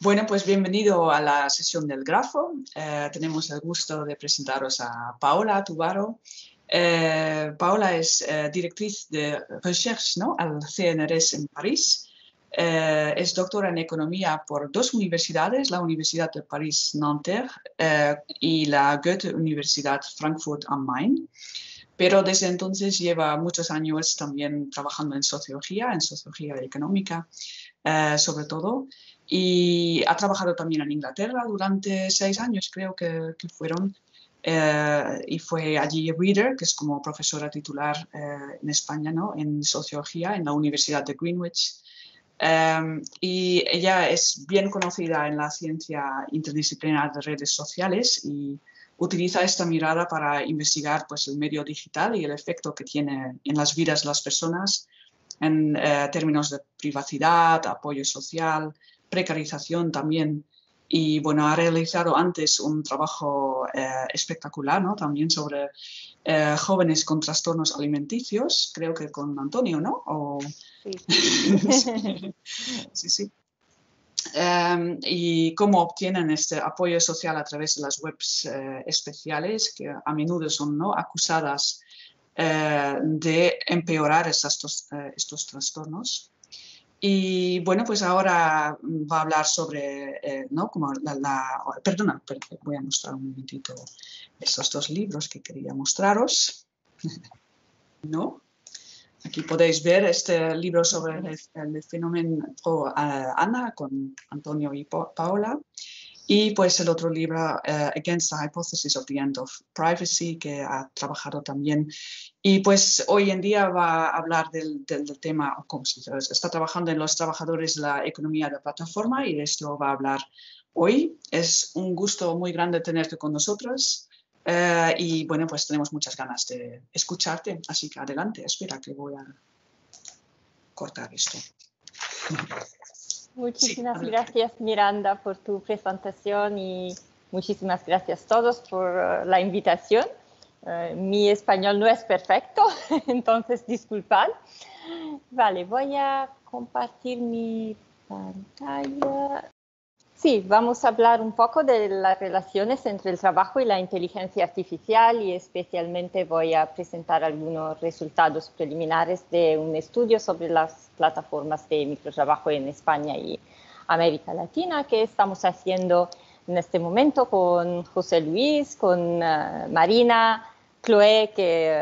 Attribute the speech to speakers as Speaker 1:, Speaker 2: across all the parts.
Speaker 1: Bueno, pues bienvenido a la sesión del grafo. Tenemos el gusto de presentaros a Paola Tubaro. Paola es directriz de recherche, ¿no?, al CNRS en París. Es doctora en economía por dos universidades, la Universidad de París-Nanterre y la Goethe-Universidad Frankfurt am Main. Pero desde entonces lleva muchos años también trabajando en sociología económica, sobre todo. Y ha trabajado también en Inglaterra durante 6 años, creo que fueron, y fue allí reader, que es como profesora titular en España, ¿no?, en sociología en la Universidad de Greenwich. Y ella es bien conocida en la ciencia interdisciplinar de redes sociales y utiliza esta mirada para investigar, pues, el medio digital y el efecto que tiene en las vidas de las personas en términos de privacidad, apoyo social, precarización también. Y bueno, ha realizado antes un trabajo espectacular, ¿no?, también sobre jóvenes con trastornos alimenticios, creo que con Antonio, ¿no?
Speaker 2: Sí.
Speaker 1: Sí. Y cómo obtienen este apoyo social a través de las webs especiales, que a menudo son, ¿no?, acusadas de empeorar estos trastornos. Y bueno, pues ahora va a hablar sobre, ¿no?, como perdona, voy a mostrar un momentito estos dos libros que quería mostraros. ¿No? Aquí podéis ver este libro sobre el fenómeno Ana con Antonio y Paola. Y pues el otro libro, Against the Hypothesis of the End of Privacy, que ha trabajado también. Y pues hoy en día va a hablar del tema, como se dice, está trabajando en los trabajadores de la economía de plataforma, y de esto va a hablar hoy. Es un gusto muy grande tenerte con nosotros. Y bueno, pues tenemos muchas ganas de escucharte, así que adelante. Espera que voy a cortar esto.
Speaker 2: Muchísimas gracias, Miranda, por tu presentación y muchísimas gracias a todos por la invitación. Mi español no es perfecto, entonces disculpad. Vale, voy a compartir mi pantalla. Sí, vamos a hablar un poco de las relaciones entre el trabajo y la inteligencia artificial, y especialmente voy a presentar algunos resultados preliminares de un estudio sobre las plataformas de microtrabajo en España y América Latina que estamos haciendo en este momento con José Luis, con Marina, Chloé, que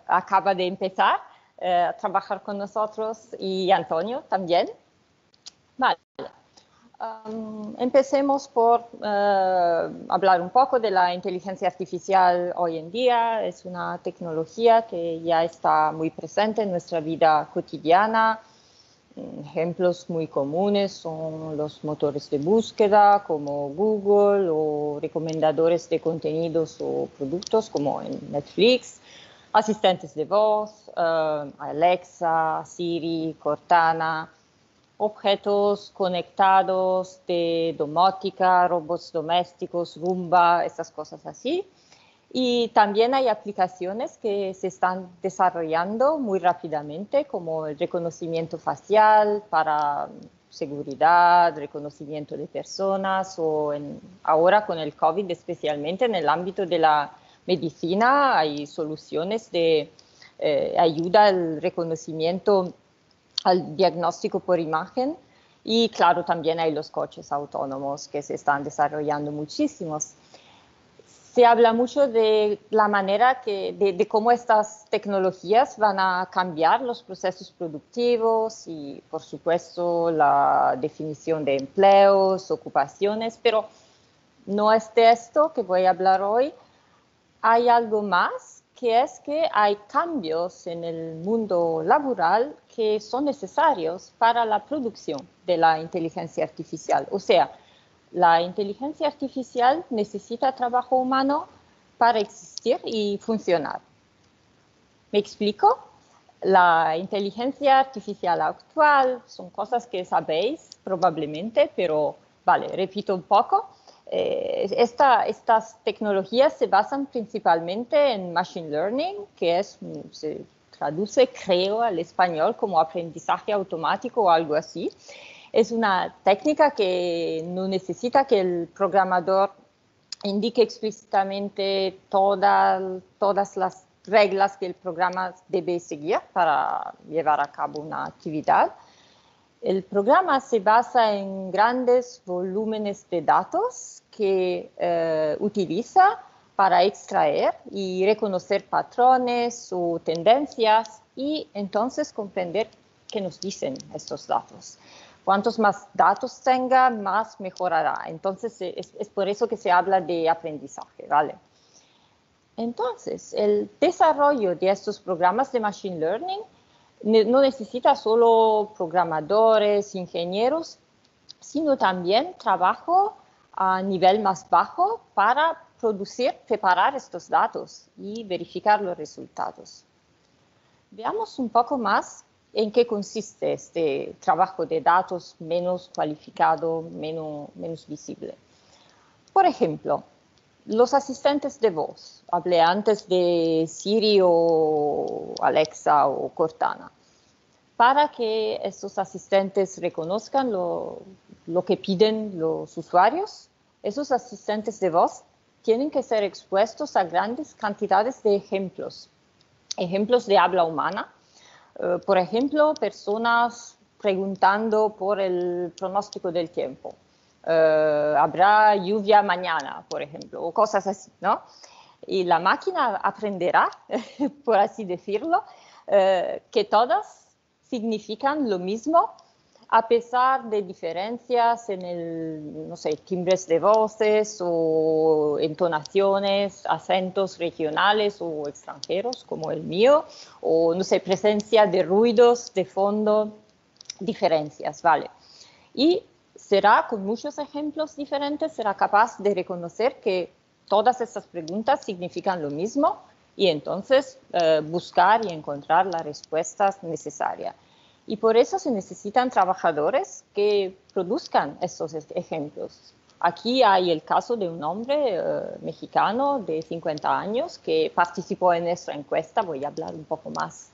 Speaker 2: acaba de empezar a trabajar con nosotros, y Antonio también. Vale. Empecemos por hablar un poco de la inteligencia artificial hoy en día. Es una tecnología que ya está muy presente en nuestra vida cotidiana. Ejemplos muy comunes son los motores de búsqueda como Google, o recomendadores de contenidos o productos como en Netflix, asistentes de voz, Alexa, Siri, Cortana, objetos conectados de domótica, robots domésticos, Roomba, estas cosas así. Y también hay aplicaciones que se están desarrollando muy rápidamente, como el reconocimiento facial para seguridad, reconocimiento de personas, o ahora con el COVID, especialmente en el ámbito de la medicina, hay soluciones de ayuda al reconocimiento, al diagnóstico por imagen. Y claro, también hay los coches autónomos que se están desarrollando muchísimos. Se habla mucho de la manera de cómo estas tecnologías van a cambiar los procesos productivos y, por supuesto, la definición de empleos, ocupaciones, pero no es de esto que voy a hablar hoy. Hay algo más, que es que hay cambios en el mundo laboral que son necesarios para la producción de la inteligencia artificial. O sea, la inteligencia artificial necesita trabajo humano para existir y funcionar. ¿Me explico? La inteligencia artificial actual son cosas que sabéis probablemente, pero vale, repito un poco. Estas tecnologías se basan principalmente en Machine Learning, que se traduce, creo, al español como aprendizaje automático o algo así. Es una técnica que no necesita que el programador indique explícitamente todas las reglas que el programa debe seguir para llevar a cabo una actividad. El programa se basa en grandes volúmenes de datos que utiliza para extraer y reconocer patrones o tendencias y entonces comprender qué nos dicen estos datos. Cuantos más datos tenga, más mejorará. Entonces, es por eso que se habla de aprendizaje, ¿vale? Entonces, el desarrollo de estos programas de Machine Learning no necesita solo programadores, ingenieros, sino también trabajo a nivel más bajo para preparar estos datos y verificar los resultados. Veamos un poco más en qué consiste este trabajo de datos menos cualificado, menos visible. Por ejemplo, los asistentes de voz. Hablé antes de Siri o Alexa o Cortana. Para que estos asistentes reconozcan lo que piden los usuarios, esos asistentes de voz tienen que ser expuestos a grandes cantidades de ejemplos de habla humana. Por ejemplo, personas preguntando por el pronóstico del tiempo. Habrá lluvia mañana, por ejemplo, o cosas así, ¿no? Y la máquina aprenderá, por así decirlo, que todas significan lo mismo, a pesar de diferencias en el, no sé, timbres de voces o entonaciones, acentos regionales o extranjeros, como el mío, o, no sé, presencia de ruidos de fondo, diferencias, ¿vale? Y será, con muchos ejemplos diferentes, será capaz de reconocer que todas estas preguntas significan lo mismo y entonces buscar y encontrar la respuesta necesaria. Y por eso se necesitan trabajadores que produzcan estos ejemplos. Aquí hay el caso de un hombre mexicano de 50 años que participó en nuestra encuesta, voy a hablar un poco más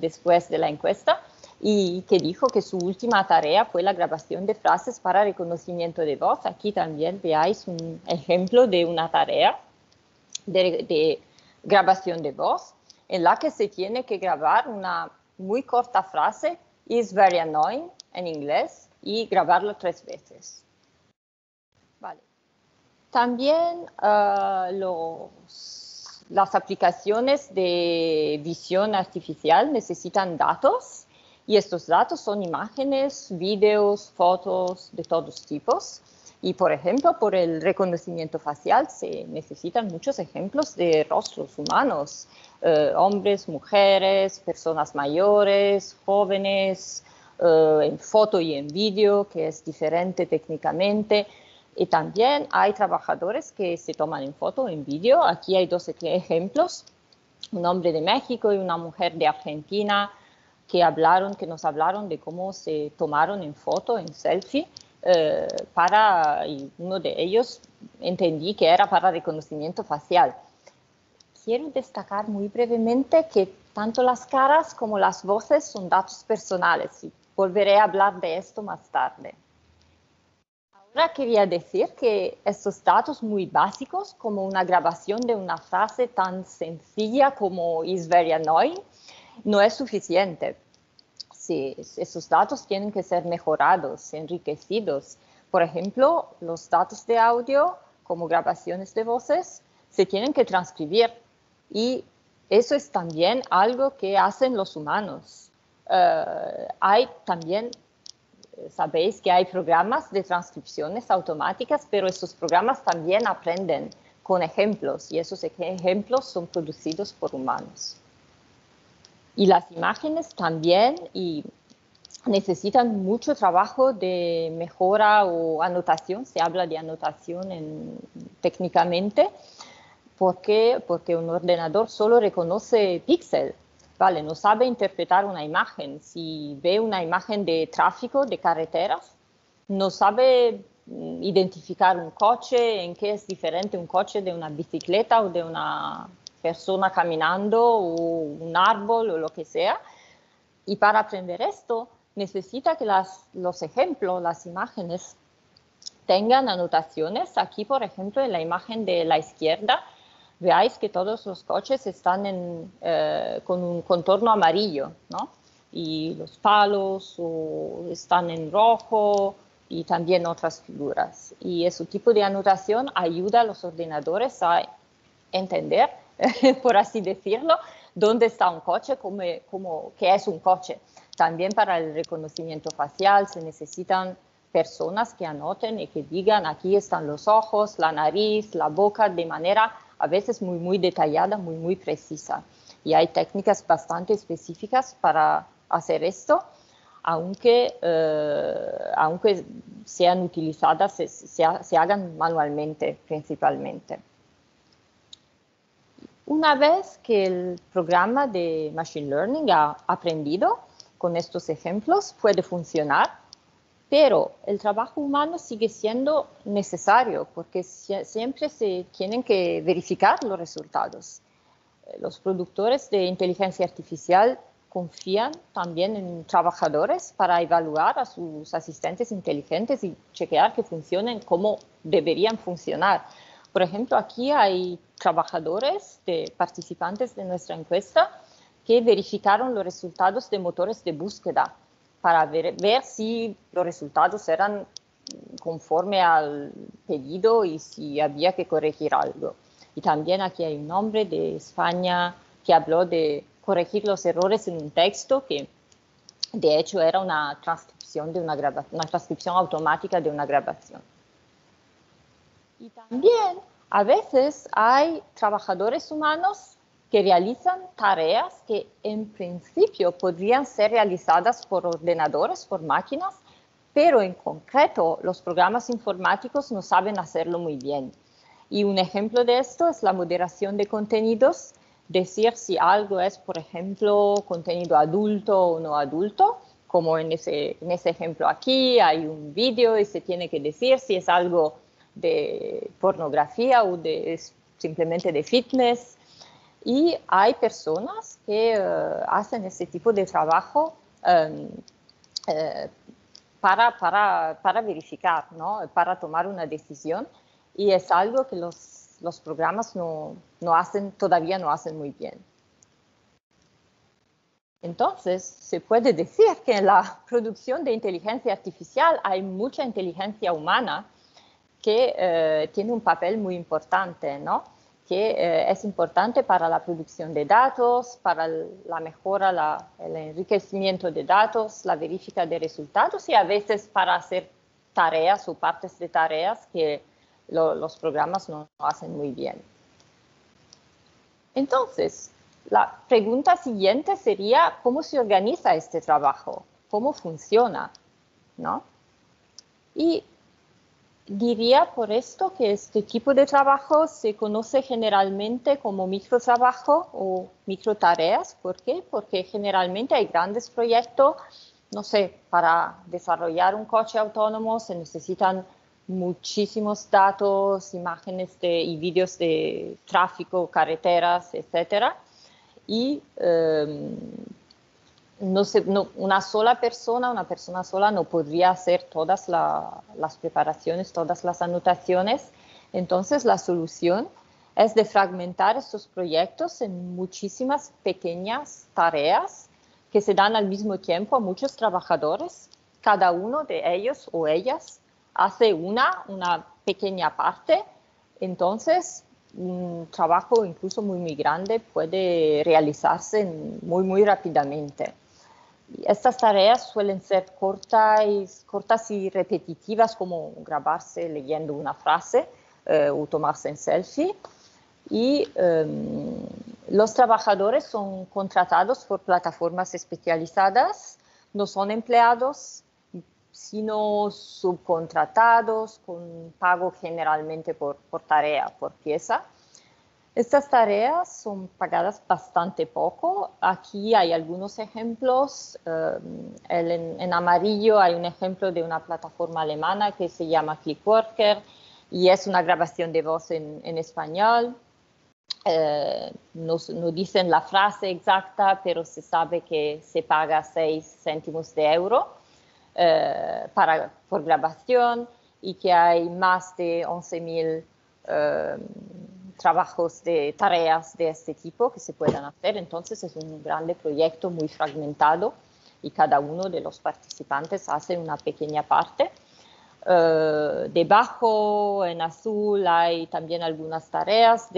Speaker 2: después de la encuesta, y que dijo que su última tarea fue la grabación de frases para reconocimiento de voz. Aquí también veáis un ejemplo de una tarea de grabación de voz en la que se tiene que grabar una muy corta frase, is very annoying, en inglés, y grabarlo 3 veces. Vale. También las aplicaciones de visión artificial necesitan datos, y estos datos son imágenes, vídeos, fotos de todos tipos. Y, por ejemplo, por el reconocimiento facial se necesitan muchos ejemplos de rostros humanos, hombres, mujeres, personas mayores, jóvenes, en foto y en vídeo, que es diferente técnicamente. Y también hay trabajadores que se toman en foto o en vídeo. Aquí hay 2 ejemplos, un hombre de México y una mujer de Argentina que nos hablaron de cómo se tomaron en foto, en selfie, y uno de ellos entendí que era para reconocimiento facial. Quiero destacar muy brevemente que tanto las caras como las voces son datos personales y volveré a hablar de esto más tarde. Ahora quería decir que estos datos muy básicos, como una grabación de una frase tan sencilla como is very annoying, no es suficiente. Sí, esos datos tienen que ser mejorados, enriquecidos. Por ejemplo, los datos de audio, como grabaciones de voces, se tienen que transcribir. Y eso es también algo que hacen los humanos. Hay también, sabéis que hay programas de transcripciones automáticas, pero esos programas también aprenden con ejemplos, y esos ejemplos son producidos por humanos. Y las imágenes también necesitan mucho trabajo de mejora o anotación. Se habla de anotación técnicamente, porque un ordenador solo reconoce píxel, ¿vale? No sabe interpretar una imagen. Si ve una imagen de tráfico, de carreteras, no sabe identificar un coche, en qué es diferente un coche de una bicicleta o de una persona caminando o un árbol o lo que sea. Y para aprender esto necesita que los ejemplos, las imágenes, tengan anotaciones. Aquí, por ejemplo, en la imagen de la izquierda, veáis que todos los coches están con un contorno amarillo, ¿no? Y los palos están en rojo y también otras figuras. Y ese tipo de anotación ayuda a los ordenadores a entender, por así decirlo, dónde está un coche, qué es un coche. También para el reconocimiento facial se necesitan personas que anoten y que digan aquí están los ojos, la nariz, la boca, de manera a veces muy, muy detallada, muy, muy precisa. Y hay técnicas bastante específicas para hacer esto, aunque sean utilizadas, se hagan manualmente principalmente. Una vez que el programa de Machine Learning ha aprendido con estos ejemplos, puede funcionar, pero el trabajo humano sigue siendo necesario porque siempre se tienen que verificar los resultados. Los productores de inteligencia artificial confían también en trabajadores para evaluar a sus asistentes inteligentes y chequear que funcionen como deberían funcionar. Por ejemplo, aquí hay trabajadores, participantes de nuestra encuesta, que verificaron los resultados de motores de búsqueda para ver si los resultados eran conforme al pedido y si había que corregir algo. Y también aquí hay un hombre de España que habló de corregir los errores en un texto que de hecho era una transcripción una transcripción automática de una grabación. Y también a veces hay trabajadores humanos que realizan tareas que en principio podrían ser realizadas por ordenadores, por máquinas, pero en concreto los programas informáticos no saben hacerlo muy bien. Y un ejemplo de esto es la moderación de contenidos, decir si algo es, por ejemplo, contenido adulto o no adulto, como en ese ejemplo aquí hay un vídeo y se tiene que decir si es algo de pornografía o simplemente de fitness. Y hay personas que hacen este tipo de trabajo para verificar, ¿no? Para tomar una decisión. Y es algo que los programas todavía no hacen muy bien. Entonces, se puede decir que en la producción de inteligencia artificial hay mucha inteligencia humana que tiene un papel muy importante, ¿no? Que es importante para la producción de datos, para la mejora, el enriquecimiento de datos, la verificación de resultados y a veces para hacer tareas o partes de tareas que los programas no hacen muy bien. Entonces, la pregunta siguiente sería, ¿cómo se organiza este trabajo? ¿Cómo funciona? ¿No? Y diría por esto que este tipo de trabajo se conoce generalmente como microtrabajo o microtareas. ¿Por qué? Porque generalmente hay grandes proyectos, no sé, para desarrollar un coche autónomo se necesitan muchísimos datos, imágenes y vídeos de tráfico, carreteras, etc. Y una persona sola no podría hacer todas las preparaciones, todas las anotaciones. Entonces, la solución es de fragmentar estos proyectos en muchísimas pequeñas tareas que se dan al mismo tiempo a muchos trabajadores. Cada uno de ellos o ellas hace una pequeña parte. Entonces, un trabajo incluso muy, muy grande puede realizarse muy, muy rápidamente. Estas tareas suelen ser cortas y repetitivas, como grabarse leyendo una frase o tomarse en selfie. Y los trabajadores son contratados por plataformas especializadas, no son empleados, sino subcontratados con pago generalmente por tarea, por pieza. Estas tareas son pagadas bastante poco. Aquí hay algunos ejemplos. En amarillo hay un ejemplo de una plataforma alemana que se llama Clickworker y es una grabación de voz en español. no dicen la frase exacta, pero se sabe que se paga 6 céntimos de euro por grabación y que hay más de 11.000 trabajos de tareas de este tipo que se puedan hacer. Entonces es un grande proyecto muy fragmentado y cada uno de los participantes hace una pequeña parte. Debajo en azul hay también algunas tareas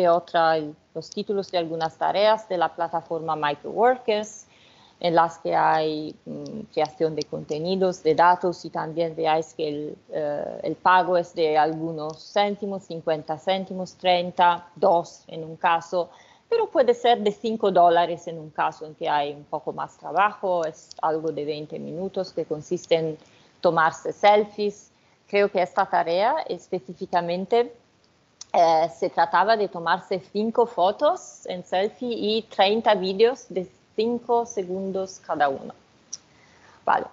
Speaker 2: los títulos de algunas tareas de la plataforma Microworkers, en las que hay creación de contenidos, de datos, y también veáis que el pago es de algunos céntimos, 50 céntimos, 30, 2 en un caso, pero puede ser de $5 en un caso en que hay un poco más trabajo. Es algo de 20 minutos que consiste en tomarse selfies. Creo que esta tarea específicamente se trataba de tomarse 5 fotos en selfie y 30 vídeos de 5 segundos cada uno. Vale.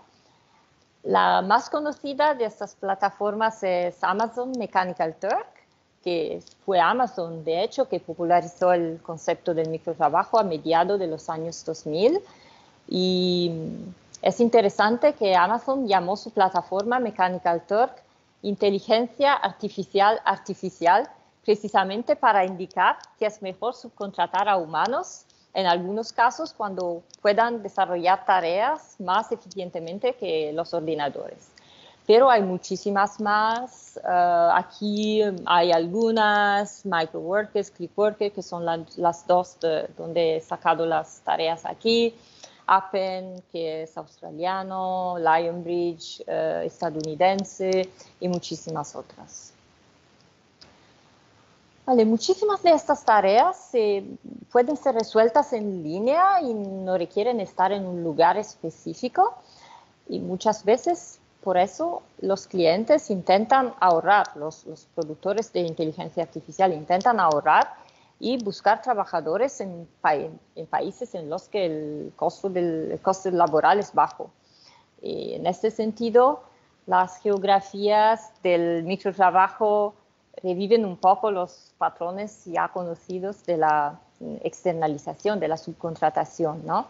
Speaker 2: La más conocida de estas plataformas es Amazon Mechanical Turk, que fue Amazon, de hecho, que popularizó el concepto del microtrabajo a mediados de los años 2000. Y es interesante que Amazon llamó su plataforma Mechanical Turk inteligencia artificial, precisamente para indicar que es mejor subcontratar a humanos en algunos casos cuando puedan desarrollar tareas más eficientemente que los ordenadores. Pero hay muchísimas más. Aquí hay algunas, Microworkers, Clickworkers, que son las dos donde he sacado las tareas aquí. Appen, que es australiano, Lionbridge, estadounidense, y muchísimas otras. Vale, muchísimas de estas tareas pueden ser resueltas en línea y no requieren estar en un lugar específico, y muchas veces por eso los clientes intentan ahorrar, los productores de inteligencia artificial intentan ahorrar y buscar trabajadores en países en los que el costo laboral es bajo. Y en este sentido, las geografías del microtrabajo reviven un poco los patrones ya conocidos de la externalización, de la subcontratación, ¿no?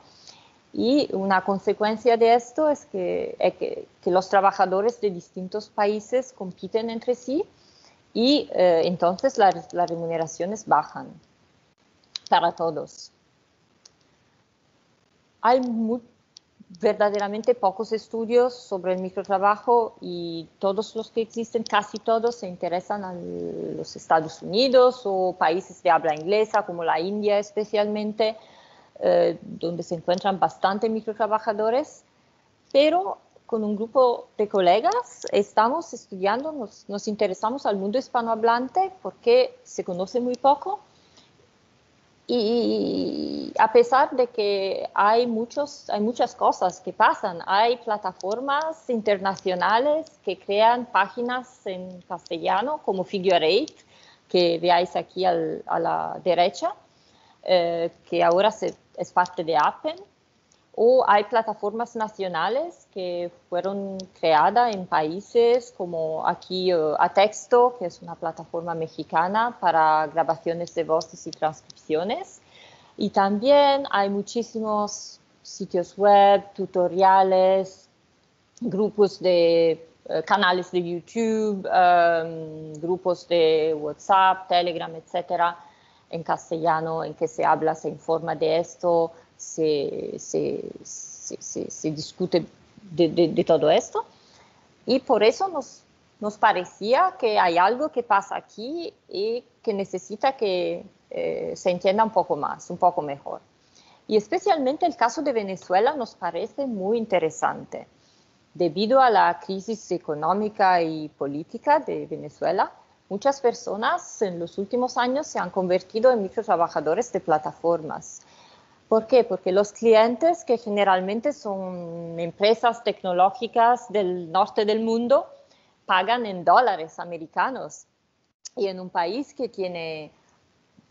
Speaker 2: Y una consecuencia de esto es que los trabajadores de distintos países compiten entre sí y entonces las remuneraciones bajan para todos. Hay verdaderamente pocos estudios sobre el microtrabajo, y todos los que existen, casi todos, se interesan a los Estados Unidos o países de habla inglesa como la India especialmente, donde se encuentran bastante microtrabajadores. Pero con un grupo de colegas estamos estudiando, nos interesamos al mundo hispanohablante porque se conoce muy poco, y a pesar de que hay muchas cosas que pasan, hay plataformas internacionales que crean páginas en castellano como Figure 8, que veáis aquí a la derecha, que ahora es parte de Appen. O hay plataformas nacionales que fueron creadas en países como aquí Atexto, que es una plataforma mexicana para grabaciones de voces y transcripciones. Y también hay muchísimos sitios web, tutoriales, grupos de canales de YouTube, grupos de WhatsApp, Telegram, etcétera, en castellano, en que se habla, se informa de esto, se discute de todo esto. Y por eso nos parecía que hay algo que pasa aquí y que necesita que se entienda un poco más, un poco mejor. Y especialmente el caso de Venezuela nos parece muy interesante. Debido a la crisis económica y política de Venezuela, muchas personas en los últimos años se han convertido en microtrabajadores de plataformas. ¿Por qué? Porque los clientes, que generalmente son empresas tecnológicas del norte del mundo, pagan en dólares americanos. Y en un país que tiene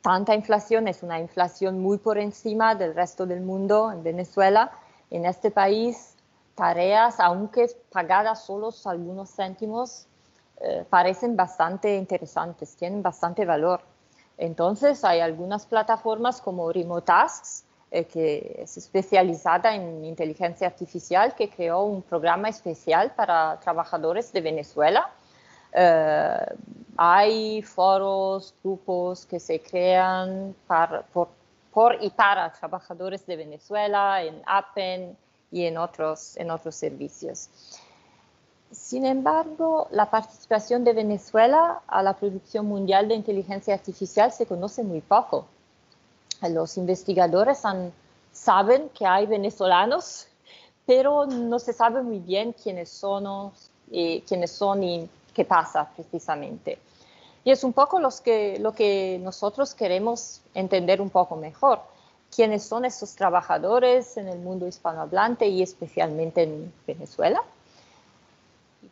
Speaker 2: tanta inflación, es una inflación muy por encima del resto del mundo, en Venezuela, en este país, tareas, aunque pagadas solo algunos céntimos, parecen bastante interesantes, tienen bastante valor. Entonces hay algunas plataformas como Remotasks, que es especializada en inteligencia artificial, que creó un programa especial para trabajadores de Venezuela. Hay foros, grupos que se crean por y para trabajadores de Venezuela, en Appen y en otros servicios. Sin embargo, la participación de Venezuela a la producción mundial de inteligencia artificial se conoce muy poco. Los investigadores saben que hay venezolanos, pero no se sabe muy bien quiénes son y qué pasa precisamente. Y es un poco lo que nosotros queremos entender un poco mejor. ¿Quiénes son esos trabajadores en el mundo hispanohablante y especialmente en Venezuela?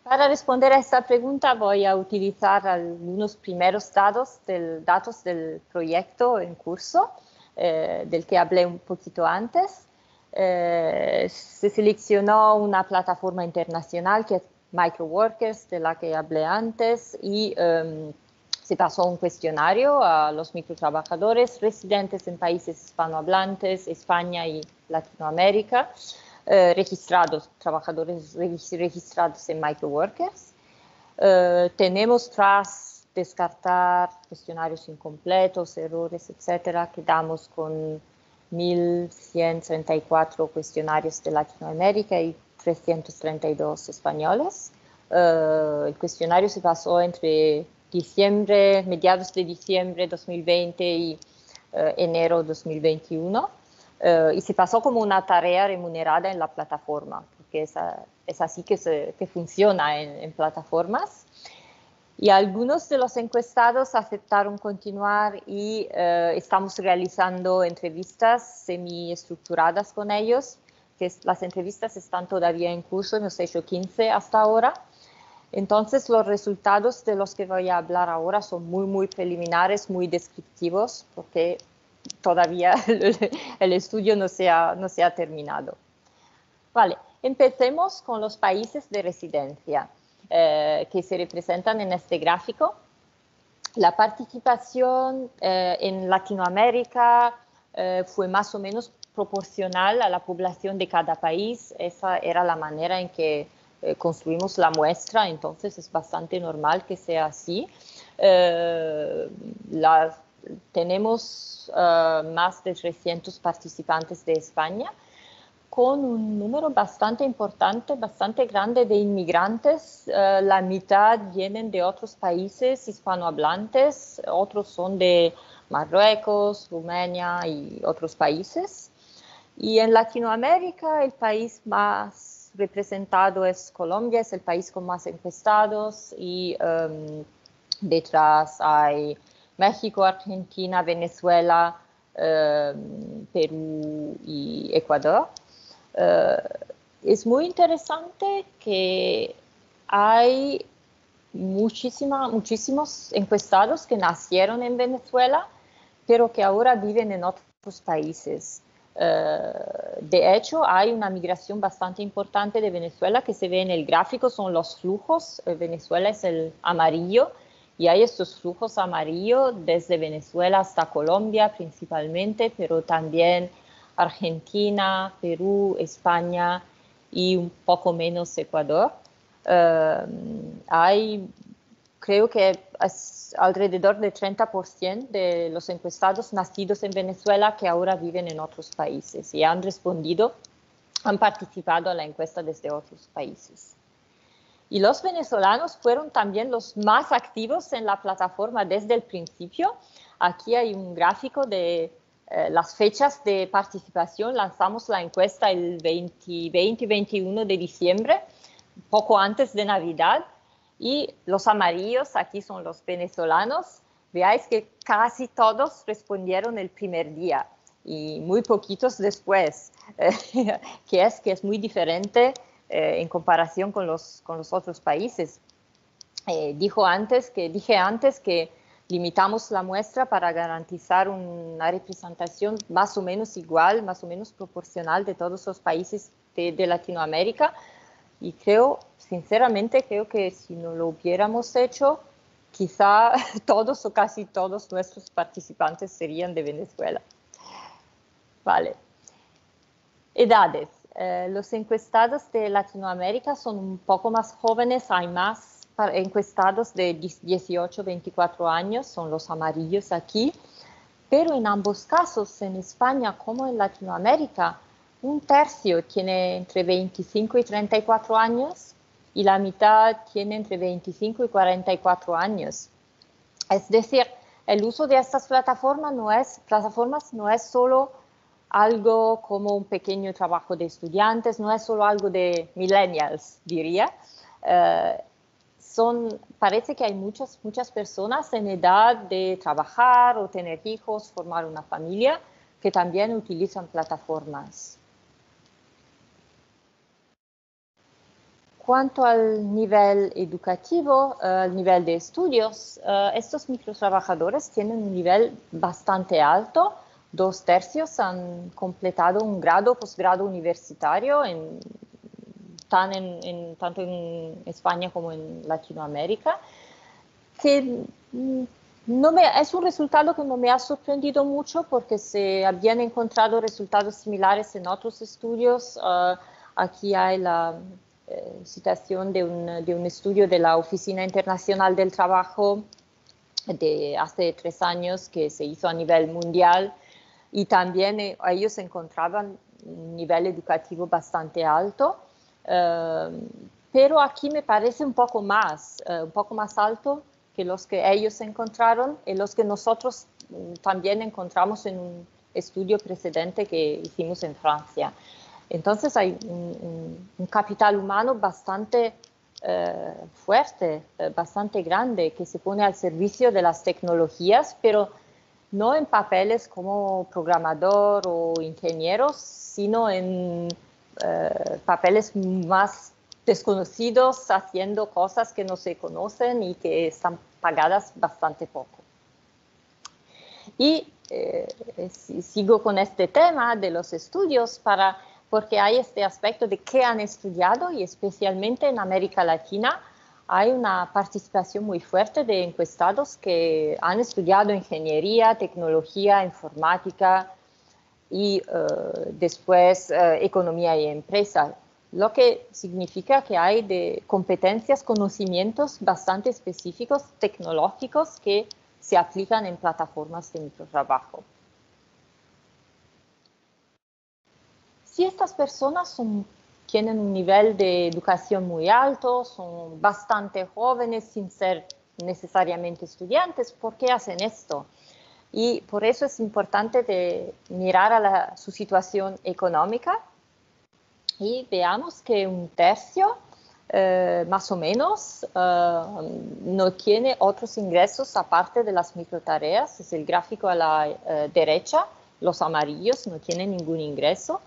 Speaker 2: Para responder a esta pregunta voy a utilizar algunos primeros datos del proyecto en curso, del que hablé un poquito antes. Se seleccionó una plataforma internacional que es Microworkers, de la que hablé antes, y se pasó un cuestionario a los microtrabajadores residentes en países hispanohablantes, España y Latinoamérica, trabajadores registrados en Microworkers. Tenemos, tras descartar cuestionarios incompletos, errores, etcétera, quedamos con 1.134 cuestionarios de Latinoamérica y 332 españoles. El cuestionario se pasó entre mediados de diciembre 2020 y enero 2021. Y se pasó como una tarea remunerada en la plataforma, porque es así que funciona en plataformas. Y algunos de los encuestados aceptaron continuar y estamos realizando entrevistas semiestructuradas con ellos, que las entrevistas están todavía en curso, hemos hecho 15 hasta ahora. Entonces los resultados de los que voy a hablar ahora son muy, muy preliminares, muy descriptivos, porque todavía el estudio no se ha terminado. Vale, empecemos con los países de residencia que se representan en este gráfico. La participación en Latinoamérica fue más o menos proporcional a la población de cada país. Esa era la manera en que construimos la muestra, entonces es bastante normal que sea así. Tenemos más de 300 participantes de España, con un número bastante importante, bastante grande de inmigrantes. La mitad vienen de otros países hispanohablantes, otros son de Marruecos, Rumania y otros países. Y en Latinoamérica el país más representado es Colombia, es el país con más encuestados, y detrás hay México, Argentina, Venezuela, Perú y Ecuador. Es muy interesante que hay muchísimos encuestados que nacieron en Venezuela, pero que ahora viven en otros países. De hecho, hay una migración bastante importante de Venezuela que se ve en el gráfico, son los flujos. Venezuela es el amarillo y hay estos flujos amarillos desde Venezuela hasta Colombia principalmente, pero también Argentina, Perú, España y un poco menos Ecuador. Creo que es alrededor del 30% de los encuestados nacidos en Venezuela que ahora viven en otros países y han participado a la encuesta desde otros países. Y los venezolanos fueron también los más activos en la plataforma desde el principio. Aquí hay un gráfico de las fechas de participación. Lanzamos la encuesta el 20-21 de diciembre, poco antes de Navidad. Y los amarillos, aquí son los venezolanos. Veáis que casi todos respondieron el primer día y muy poquitos después, que es muy diferente en comparación con los otros países. Dije antes que limitamos la muestra para garantizar una representación más o menos igual, más o menos proporcional de todos los países de Latinoamérica. Y sinceramente creo que si no lo hubiéramos hecho, quizá todos o casi todos nuestros participantes serían de Venezuela. Vale. Edades. Los encuestados de Latinoamérica son un poco más jóvenes, hay más encuestados de 18 a 24 años, son los amarillos aquí, pero en ambos casos, en España como en Latinoamérica, un tercio tiene entre 25 y 34 años y la mitad tiene entre 25 y 44 años. Es decir, el uso de estas plataformas no es solo algo como un pequeño trabajo de estudiantes, no es solo algo de millennials, diría. Parece que hay muchas personas en edad de trabajar o tener hijos, formar una familia, que también utilizan plataformas. Cuanto al nivel educativo, al nivel de estudios, estos microtrabajadores tienen un nivel bastante alto. 2/3 han completado un grado o posgrado universitario, tanto en España como en Latinoamérica, que es un resultado que no me ha sorprendido mucho porque se habían encontrado resultados similares en otros estudios. Aquí hay la citación de un estudio de la Oficina Internacional del Trabajo de hace 3 años que se hizo a nivel mundial y también ellos encontraban un nivel educativo bastante alto, pero aquí me parece un poco más alto que los que ellos encontraron y los que nosotros también encontramos en un estudio precedente que hicimos en Francia. Entonces hay un capital humano bastante fuerte, bastante grande, que se pone al servicio de las tecnologías, pero no en papeles como programador o ingenieros, sino en papeles más desconocidos, haciendo cosas que no se conocen y que están pagadas bastante poco. Y sigo con este tema de los estudios porque hay este aspecto de qué han estudiado y especialmente en América Latina hay una participación muy fuerte de encuestados que han estudiado ingeniería, tecnología, informática y después economía y empresa, lo que significa que hay de competencias, conocimientos bastante específicos, tecnológicos que se aplican en plataformas de microtrabajo. Si estas personas tienen un nivel de educación muy alto, son bastante jóvenes sin ser necesariamente estudiantes, ¿por qué hacen esto? Y por eso es importante mirar a su situación económica y veamos que un tercio, más o menos, no tiene otros ingresos aparte de las microtareas. Es el gráfico a la derecha, los amarillos no tienen ningún ingreso.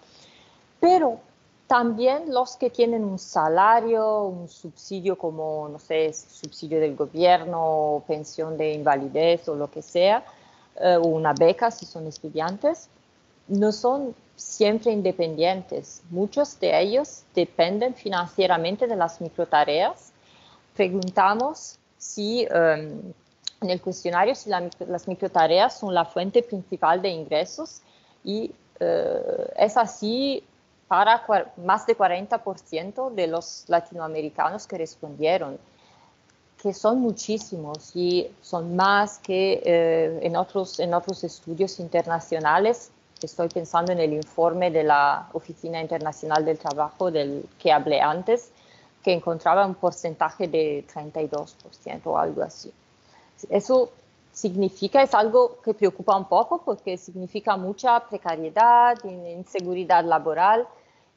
Speaker 2: Pero también los que tienen un salario, un subsidio como, no sé, subsidio del gobierno, pensión de invalidez o lo que sea, o una beca si son estudiantes, no son siempre independientes. Muchos de ellos dependen financieramente de las microtareas. Preguntamos si en el cuestionario si las microtareas son la fuente principal de ingresos y es así para más de 40% de los latinoamericanos que respondieron, que son muchísimos y son más que en otros estudios internacionales. Estoy pensando en el informe de la Oficina Internacional del Trabajo del que hablé antes, que encontraba un porcentaje de 32% o algo así. Eso es algo que preocupa un poco porque significa mucha precariedad, inseguridad laboral,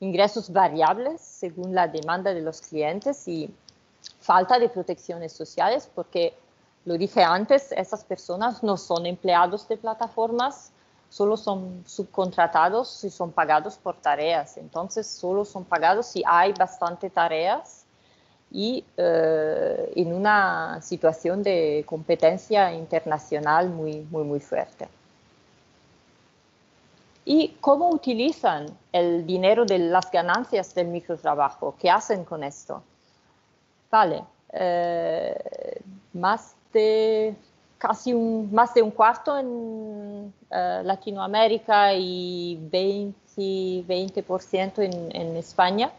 Speaker 2: ingresos variables según la demanda de los clientes y falta de protecciones sociales porque, lo dije antes, esas personas no son empleados de plataformas, solo son subcontratados y son pagados por tareas. Entonces, solo son pagados si hay bastante tareas y en una situación de competencia internacional muy fuerte. ¿Y cómo utilizan el dinero de las ganancias del microtrabajo? ¿Qué hacen con esto? Vale, más más de un cuarto en Latinoamérica y 20% en España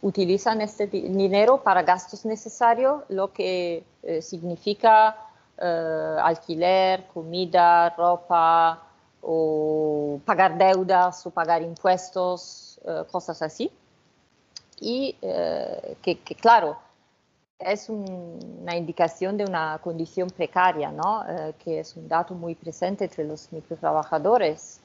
Speaker 2: utilizan este dinero para gastos necesarios, lo que significa alquiler, comida, ropa, o pagar deudas o pagar impuestos, cosas así. Y que claro, es una indicación de una condición precaria, ¿no? Que es un dato muy presente entre los microtrabajadores.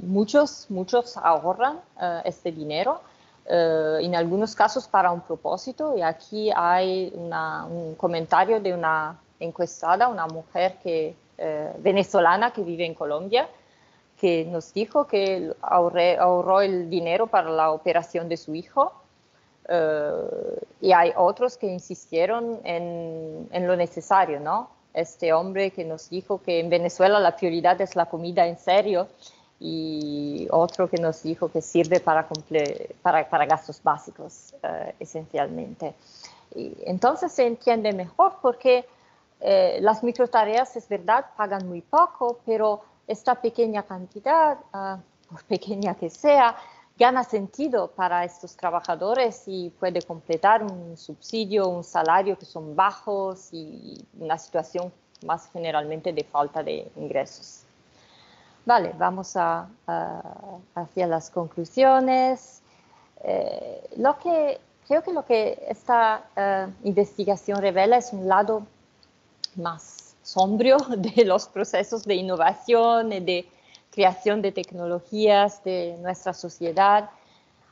Speaker 2: Muchos ahorran este dinero, en algunos casos para un propósito, y aquí hay un comentario de una encuestada, una mujer venezolana que vive en Colombia, que nos dijo que ahorró el dinero para la operación de su hijo. Y hay otros que insistieron en lo necesario, ¿no? Este hombre que nos dijo que en Venezuela la prioridad es la comida en serio, y otro que nos dijo que sirve para gastos básicos, esencialmente. Y entonces se entiende mejor porque las microtareas, es verdad, pagan muy poco, pero esta pequeña cantidad, por pequeña que sea, gana sentido para estos trabajadores y puede completar un subsidio, un salario que son bajos y una situación más generalmente de falta de ingresos. Vale, vamos hacia las conclusiones. Creo que lo que esta investigación revela es un lado más sombrío de los procesos de innovación y de creación de tecnologías de nuestra sociedad.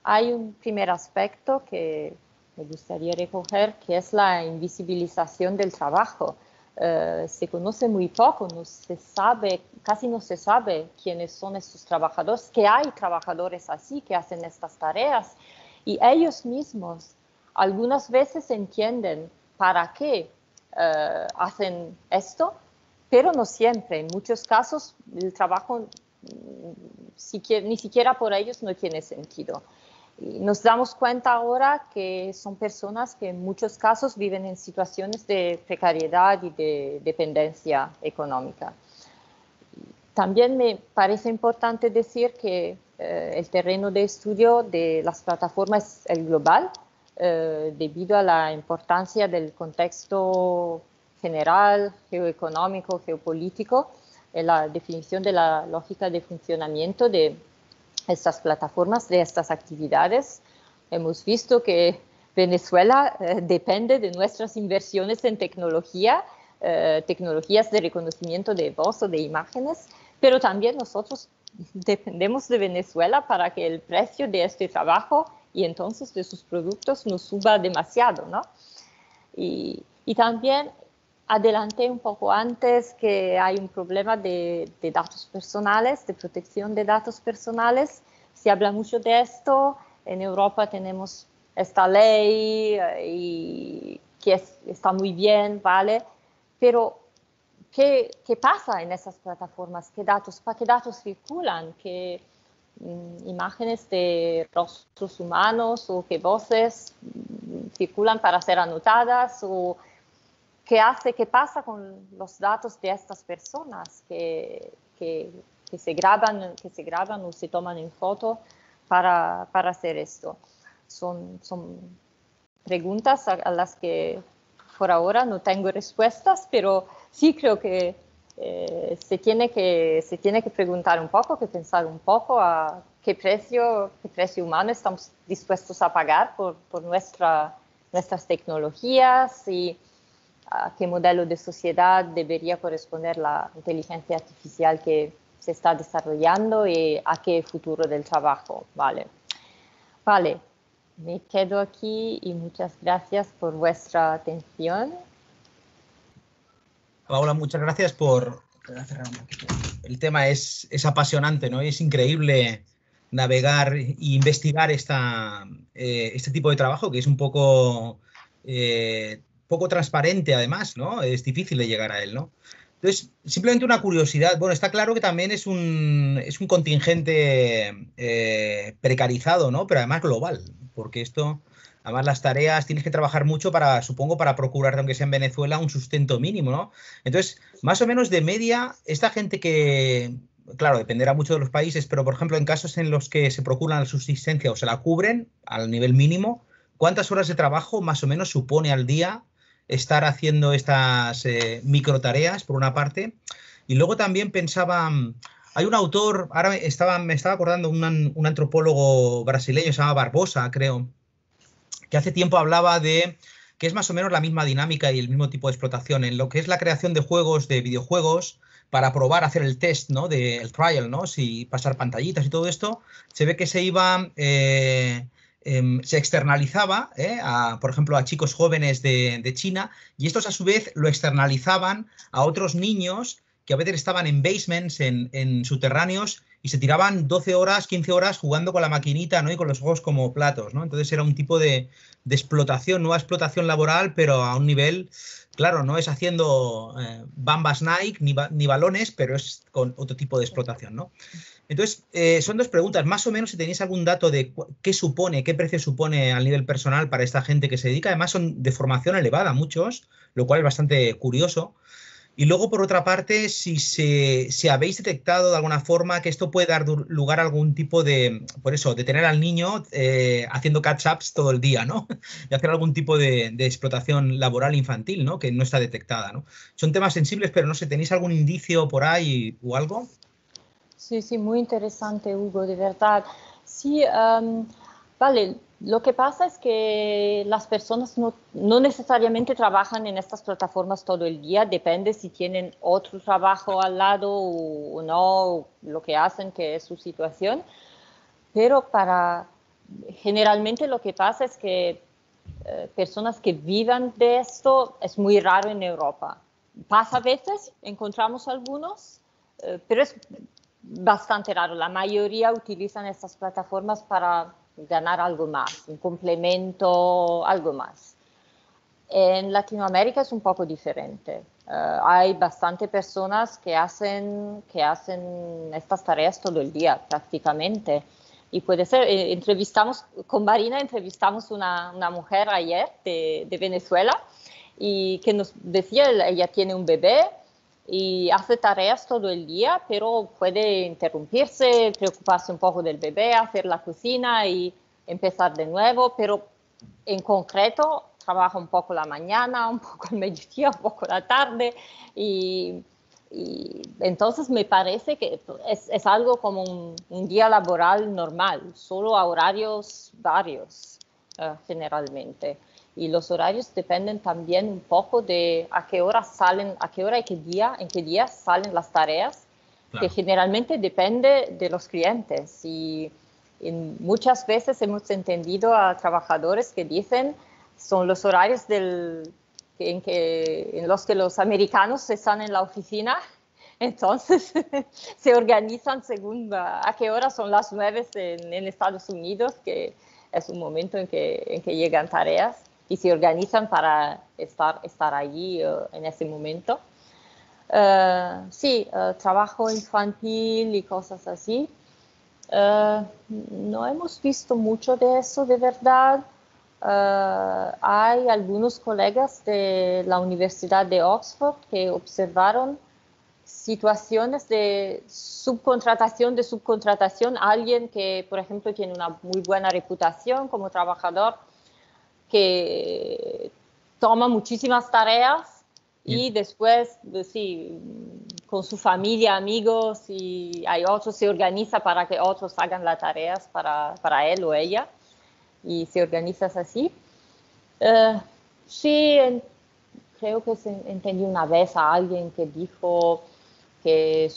Speaker 2: Hay un primer aspecto que me gustaría recoger, que es la invisibilización del trabajo. Se conoce muy poco, casi no se sabe quiénes son estos trabajadores, que hay trabajadores así que hacen estas tareas, y ellos mismos algunas veces entienden para qué hacen esto, pero no siempre. En muchos casos el trabajo ni siquiera por ellos no tiene sentido. Y nos damos cuenta ahora que son personas que en muchos casos viven en situaciones de precariedad y de dependencia económica. También me parece importante decir que el terreno de estudio de las plataformas es el global, debido a la importancia del contexto general, geoeconómico, geopolítico, en la definición de la lógica de funcionamiento de estas plataformas, de estas actividades. Hemos visto que Venezuela depende de nuestras inversiones en tecnologías de reconocimiento de voz o de imágenes, pero también nosotros dependemos de Venezuela para que el precio de este trabajo y entonces de sus productos no suba demasiado, ¿no? Y también adelanté un poco antes que hay un problema de datos personales, de protección de datos personales. Se habla mucho de esto. En Europa tenemos esta ley y que está muy bien, ¿vale? Pero ¿qué pasa en esas plataformas? ¿Para qué datos circulan? ¿Qué imágenes de rostros humanos o qué voces circulan para ser anotadas? ¿O qué pasa con los datos de estas personas que se graban o se toman en foto para hacer esto? Son preguntas a las que por ahora no tengo respuestas, pero sí creo que se tiene que preguntar un poco, que pensar un poco a qué precio humano estamos dispuestos a pagar por nuestras tecnologías y a qué modelo de sociedad debería corresponder la inteligencia artificial que se está desarrollando y a qué futuro del trabajo. Vale, me quedo aquí y muchas gracias por vuestra atención.
Speaker 3: Paola, muchas gracias por... El tema es apasionante, ¿no? Es increíble navegar e investigar este tipo de trabajo, que es un poco transparente, además, ¿no? Es difícil de llegar a él, ¿no? Entonces, simplemente una curiosidad. Bueno, está claro que también es un contingente precarizado, ¿no? Pero además global, porque esto Además, las tareas tienes que trabajar mucho para, supongo, para procurarte, aunque sea en Venezuela, un sustento mínimo, ¿no? Entonces, más o menos de media, esta gente que, claro, dependerá mucho de los países, pero por ejemplo, en casos en los que se procuran la subsistencia o se la cubren al nivel mínimo, ¿cuántas horas de trabajo más o menos supone al día estar haciendo estas micro tareas, por una parte? Y luego también pensaba, hay un autor, ahora me estaba acordando, un antropólogo brasileño, se llama Barbosa, creo, que hace tiempo hablaba de que es más o menos la misma dinámica y el mismo tipo de explotación en lo que es la creación de juegos, de videojuegos, para probar, hacer el test, ¿no? Del trial, ¿no? Si pasar pantallitas y todo esto, se ve que se iba, se externalizaba, por ejemplo, a chicos jóvenes de China, y estos a su vez lo externalizaban a otros niños que a veces estaban en basements, en subterráneos, y se tiraban 12 horas, 15 horas jugando con la maquinita, ¿no? Y con los juegos como platos, ¿no? Entonces era un tipo de explotación, nueva explotación laboral, pero a un nivel, claro, no es haciendo bambas Nike ni balones, pero es con otro tipo de explotación, ¿no? Entonces, son dos preguntas. Más o menos, si tenéis algún dato de qué supone, qué precio supone al nivel personal para esta gente que se dedica. Además, son de formación elevada, muchos, lo cual es bastante curioso. Y luego, por otra parte, si habéis detectado de alguna forma que esto puede dar lugar a algún tipo de, por eso, de tener al niño haciendo catch-ups todo el día, ¿no? Y hacer algún tipo de explotación laboral infantil, ¿no? Que no está detectada, ¿no? Son temas sensibles, pero no sé, ¿tenéis algún indicio por ahí o algo?
Speaker 2: Sí, sí, muy interesante, Hugo, de verdad. Sí, vale, lo que pasa es que las personas no necesariamente trabajan en estas plataformas todo el día, depende si tienen otro trabajo al lado o no, lo que hacen, que es su situación, pero generalmente lo que pasa es que personas que vivan de esto es muy raro en Europa. Pasa a veces, encontramos algunos, pero es bastante raro. La mayoría utilizan estas plataformas para ganar algo más, un complemento, algo más. En Latinoamérica es un poco diferente. Hay bastante personas que hacen estas tareas todo el día, prácticamente. Y puede ser, con Marina entrevistamos una mujer ayer de Venezuela y que nos decía, ella tiene un bebé y hace tareas todo el día, pero puede interrumpirse, preocuparse un poco del bebé, hacer la cocina y empezar de nuevo, pero en concreto trabaja un poco la mañana, un poco el mediodía, un poco la tarde y entonces me parece que es algo como un día laboral normal, solo a horarios varios generalmente. Y los horarios dependen también un poco de a qué hora salen, a qué hora y en qué día salen las tareas, claro, que generalmente depende de los clientes. Y muchas veces hemos entendido a trabajadores que dicen son los horarios en los que los americanos están en la oficina, entonces se organizan según a qué hora son las 9 en Estados Unidos, que es un momento en que llegan tareas, y se organizan para estar allí en ese momento. Sí, trabajo infantil y cosas así. No hemos visto mucho de eso, de verdad. Hay algunos colegas de la Universidad de Oxford que observaron situaciones de subcontratación, alguien que, por ejemplo, tiene una muy buena reputación como trabajador, que toma muchísimas tareas y después, sí, con su familia, amigos, y hay otros, se organiza para que otros hagan las tareas para él o ella, y se organiza así. Sí, creo que entendí una vez a alguien que dijo que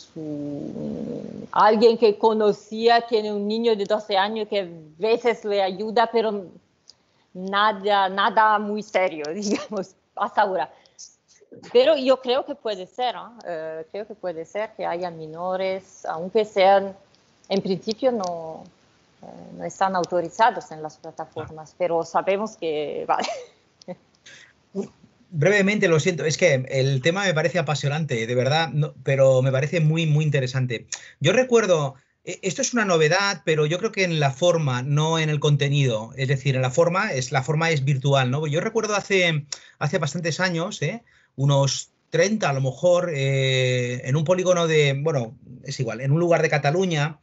Speaker 2: alguien que conocía tiene un niño de 12 años que a veces le ayuda, pero nada muy serio, digamos, hasta ahora. Pero yo creo que puede ser, ¿no? Creo que puede ser que haya menores, aunque sean, en principio no están autorizados en las plataformas, pero sabemos que vale.
Speaker 3: Brevemente, lo siento, es que el tema me parece apasionante, de verdad, pero me parece muy, muy interesante. Yo recuerdo, Esto es una novedad, pero yo creo que en la forma, no en el contenido. Es decir, en la forma es virtual, ¿no? Yo recuerdo hace bastantes años, unos 30 a lo mejor, en un polígono bueno, es igual, en un lugar de Cataluña,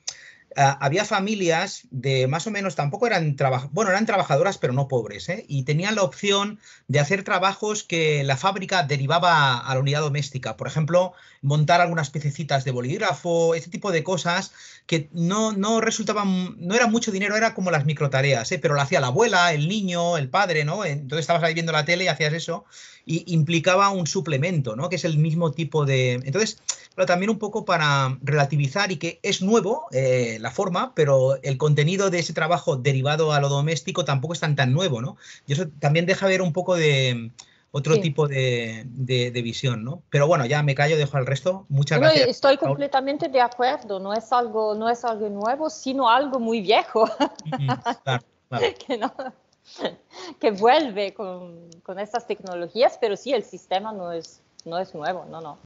Speaker 3: había familias de más o menos, tampoco eran trabajadoras, pero no pobres, y tenían la opción de hacer trabajos que la fábrica derivaba a la unidad doméstica. Por ejemplo, montar algunas piececitas de bolígrafo, este tipo de cosas que no resultaban, no era mucho dinero, era como las microtareas, pero lo hacía la abuela, el niño, el padre, ¿no? Entonces estabas ahí viendo la tele y hacías eso, y implicaba un suplemento, ¿no? Que es el mismo tipo de... Entonces, pero también un poco para relativizar y que es nuevo la forma, pero el contenido de ese trabajo derivado a lo doméstico tampoco es tan nuevo, ¿no? Y eso también deja ver un poco de otro tipo de visión, ¿no? Pero bueno, ya me callo, dejo al resto. Muchas gracias.
Speaker 2: Estoy completamente de acuerdo, no es algo nuevo, sino algo muy viejo.
Speaker 3: Claro.
Speaker 2: Que vuelve con estas tecnologías, pero sí, el sistema no es nuevo, no.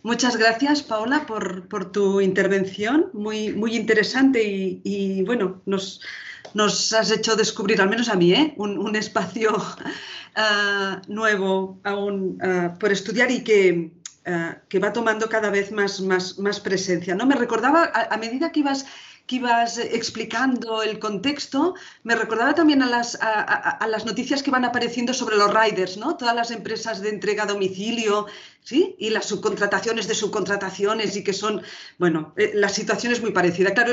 Speaker 4: Muchas gracias, Paola, por tu intervención, muy interesante y bueno, nos has hecho descubrir, al menos a mí, un espacio nuevo aún por estudiar y que va tomando cada vez más presencia, ¿no? Me recordaba, a medida que ibas explicando el contexto, me recordaba también a las noticias que van apareciendo sobre los riders, ¿no? Todas las empresas de entrega a domicilio, ¿sí? Y las subcontrataciones de subcontrataciones y que son, bueno, la situación es muy parecida. Claro,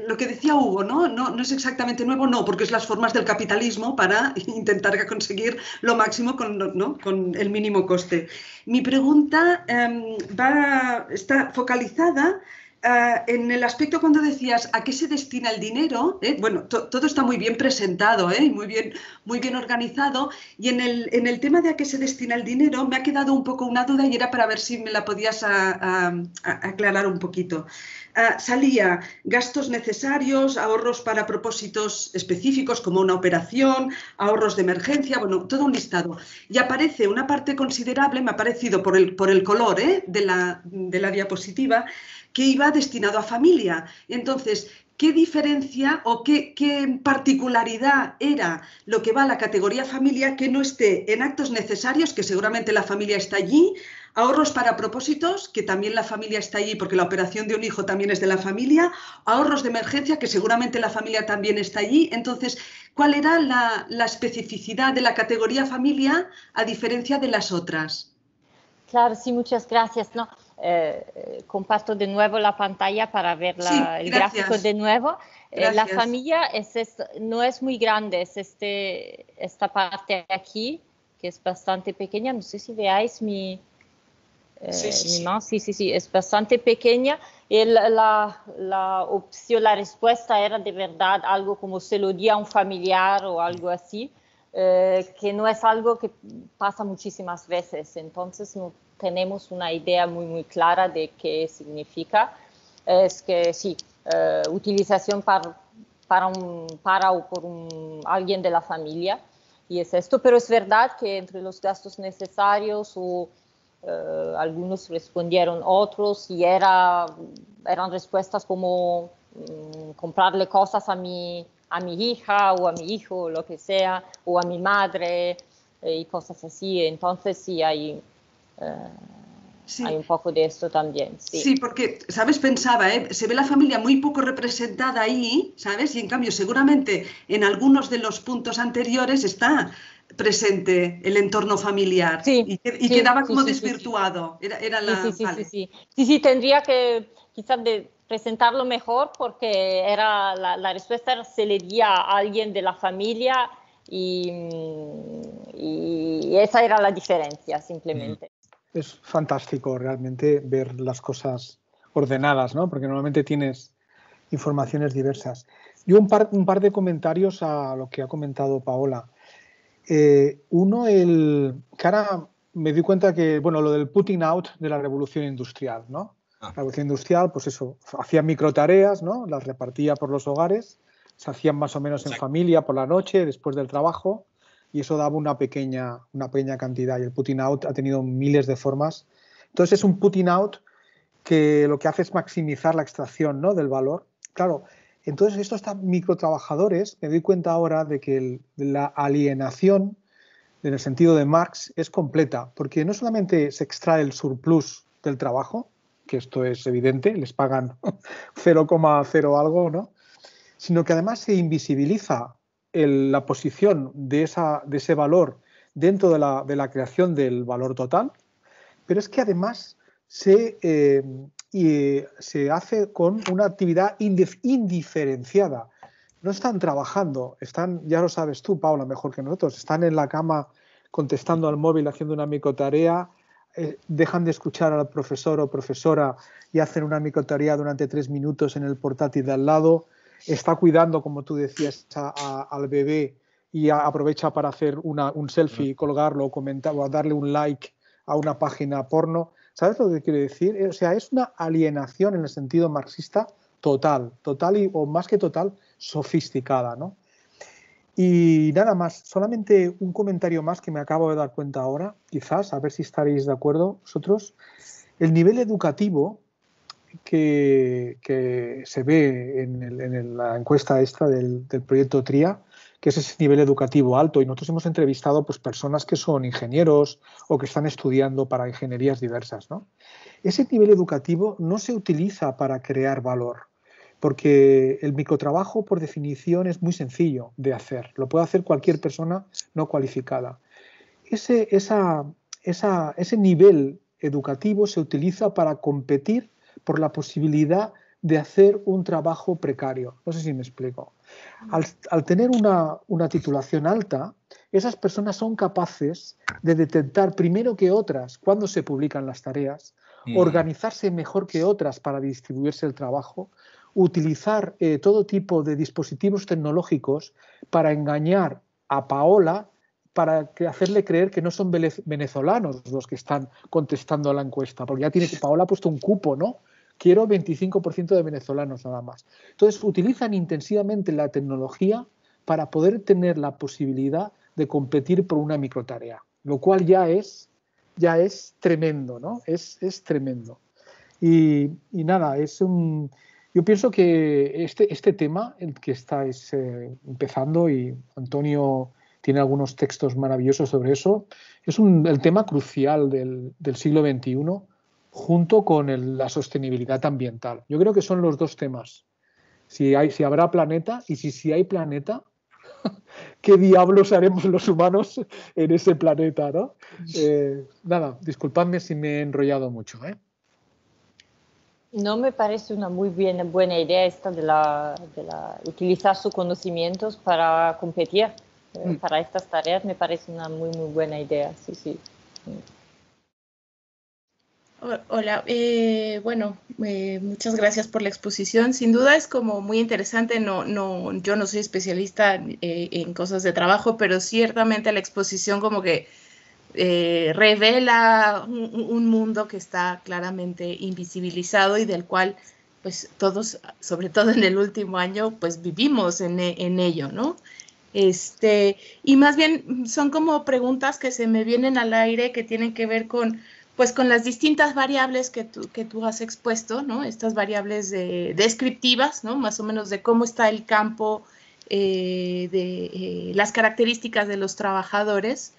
Speaker 4: lo que decía Hugo, no es exactamente nuevo, no, porque es las formas del capitalismo para intentar conseguir lo máximo con el mínimo coste. Mi pregunta está focalizada en el aspecto cuando decías a qué se destina el dinero, bueno, todo está muy bien presentado, y muy bien organizado, y en el tema de a qué se destina el dinero me ha quedado un poco una duda y era para ver si me la podías aclarar un poquito. Salía gastos necesarios, ahorros para propósitos específicos como una operación, ahorros de emergencia, bueno, todo un listado. Y aparece una parte considerable, me ha parecido por el color de la diapositiva, que iba destinado a familia. Entonces, ¿qué diferencia o qué particularidad era lo que va a la categoría familia que no esté en actos necesarios, que seguramente la familia está allí, ahorros para propósitos, que también la familia está allí porque la operación de un hijo también es de la familia, ahorros de emergencia, que seguramente la familia también está allí? Entonces, ¿cuál era la especificidad de la categoría familia a diferencia de las otras?
Speaker 2: Claro, sí, muchas gracias. No, comparto de nuevo la pantalla para ver el gráfico de nuevo. La familia no es muy grande, es esta parte aquí, que es bastante pequeña. No sé si veáis mi mano. Sí, es bastante pequeña. Y la opción, la respuesta era de verdad algo como se lo di a un familiar o algo así. Que no es algo que pasa muchísimas veces, entonces no tenemos una idea muy clara de qué significa. Es que sí, utilización para o por alguien de la familia, y es esto, pero es verdad que entre los gastos necesarios algunos respondieron otros y eran respuestas como comprarle cosas a mi hija o a mi hijo, o lo que sea, o a mi madre y cosas así. Entonces sí hay un poco de esto también.
Speaker 4: Sí, porque, ¿sabes? Pensaba, se ve la familia muy poco representada ahí, ¿sabes? Y en cambio seguramente en algunos de los puntos anteriores está presente el entorno familiar y quedaba como desvirtuado.
Speaker 2: Sí, tendría que quizás presentarlo mejor porque la respuesta se le di a alguien de la familia y esa era la diferencia simplemente.
Speaker 5: Es fantástico realmente ver las cosas ordenadas, ¿no? Porque normalmente tienes informaciones diversas. Yo un par de comentarios a lo que ha comentado Paola. Uno, que ahora me di cuenta que, bueno, lo del putting out de la revolución industrial, ¿no? La revolución industrial, pues eso, hacía microtareas, ¿no? Las repartía por los hogares, se hacían más o menos en familia por la noche, después del trabajo, y eso daba una pequeña cantidad. Y el putting out ha tenido miles de formas. Entonces es un putting out que lo que hace es maximizar la extracción, ¿no?, del valor. Claro, entonces estos microtrabajadores, me doy cuenta ahora de que la alienación, en el sentido de Marx, es completa, porque no solamente se extrae el surplus del trabajo, que esto es evidente, les pagan 0,0 algo, ¿no?, sino que además se invisibiliza la posición de ese valor dentro de la creación del valor total, pero es que además se hace con una actividad indiferenciada. No están trabajando, ya lo sabes tú, Paula, mejor que nosotros, están en la cama contestando al móvil, haciendo una microtarea, dejan de escuchar al profesor o profesora y hacen una microtarea durante 3 minutos en el portátil de al lado, está cuidando, como tú decías, al bebé y aprovecha para hacer un selfie, colgarlo, comentar o darle un like a una página porno. ¿Sabes lo que quiero decir? O sea, es una alienación en el sentido marxista total o más que total, sofisticada, ¿no? Y nada más, solamente un comentario más que me acabo de dar cuenta ahora, quizás, a ver si estaréis de acuerdo vosotros. El nivel educativo que se ve en la encuesta esta del proyecto TRIA, que es ese nivel educativo alto, y nosotros hemos entrevistado pues, personas que son ingenieros o que están estudiando para ingenierías diversas, ¿no? Ese nivel educativo no se utiliza para crear valor, porque el microtrabajo, por definición, es muy sencillo de hacer. Lo puede hacer cualquier persona no cualificada. Ese nivel educativo se utiliza para competir por la posibilidad de hacer un trabajo precario. No sé si me explico. Al tener una titulación alta, esas personas son capaces de detectar primero que otras cuándo se publican las tareas, organizarse mejor que otras para distribuirse el trabajo, utilizar todo tipo de dispositivos tecnológicos para engañar a Paola, para hacerle creer que no son venezolanos los que están contestando a la encuesta, porque ya Paola ha puesto un cupo, ¿no? Quiero 25% de venezolanos nada más. Entonces, utilizan intensivamente la tecnología para poder tener la posibilidad de competir por una microtarea, lo cual ya es tremendo, ¿no? Es tremendo. Y nada, yo pienso que este tema, el que estáis empezando, y Antonio tiene algunos textos maravillosos sobre eso, es el tema crucial del siglo XXI, junto con la sostenibilidad ambiental. Yo creo que son los dos temas. Si habrá planeta, y si hay planeta, ¿qué diablos haremos los humanos en ese planeta, ¿no? Nada, disculpadme si me he enrollado mucho, ¿eh?
Speaker 2: No me parece una muy buena idea esta de utilizar sus conocimientos para competir para estas tareas. Me parece una muy buena idea, sí.
Speaker 6: Hola, bueno, muchas gracias por la exposición. Sin duda es como muy interesante. Yo no soy especialista en cosas de trabajo, pero ciertamente la exposición como que revela un mundo que está claramente invisibilizado y del cual pues todos, sobre todo en el último año, pues vivimos en ello, ¿no? Y más bien son como preguntas que se me vienen al aire que tienen que ver con las distintas variables que tú has expuesto, ¿no? Estas variables descriptivas, ¿no? Más o menos de cómo está el campo, de las características de los trabajadores.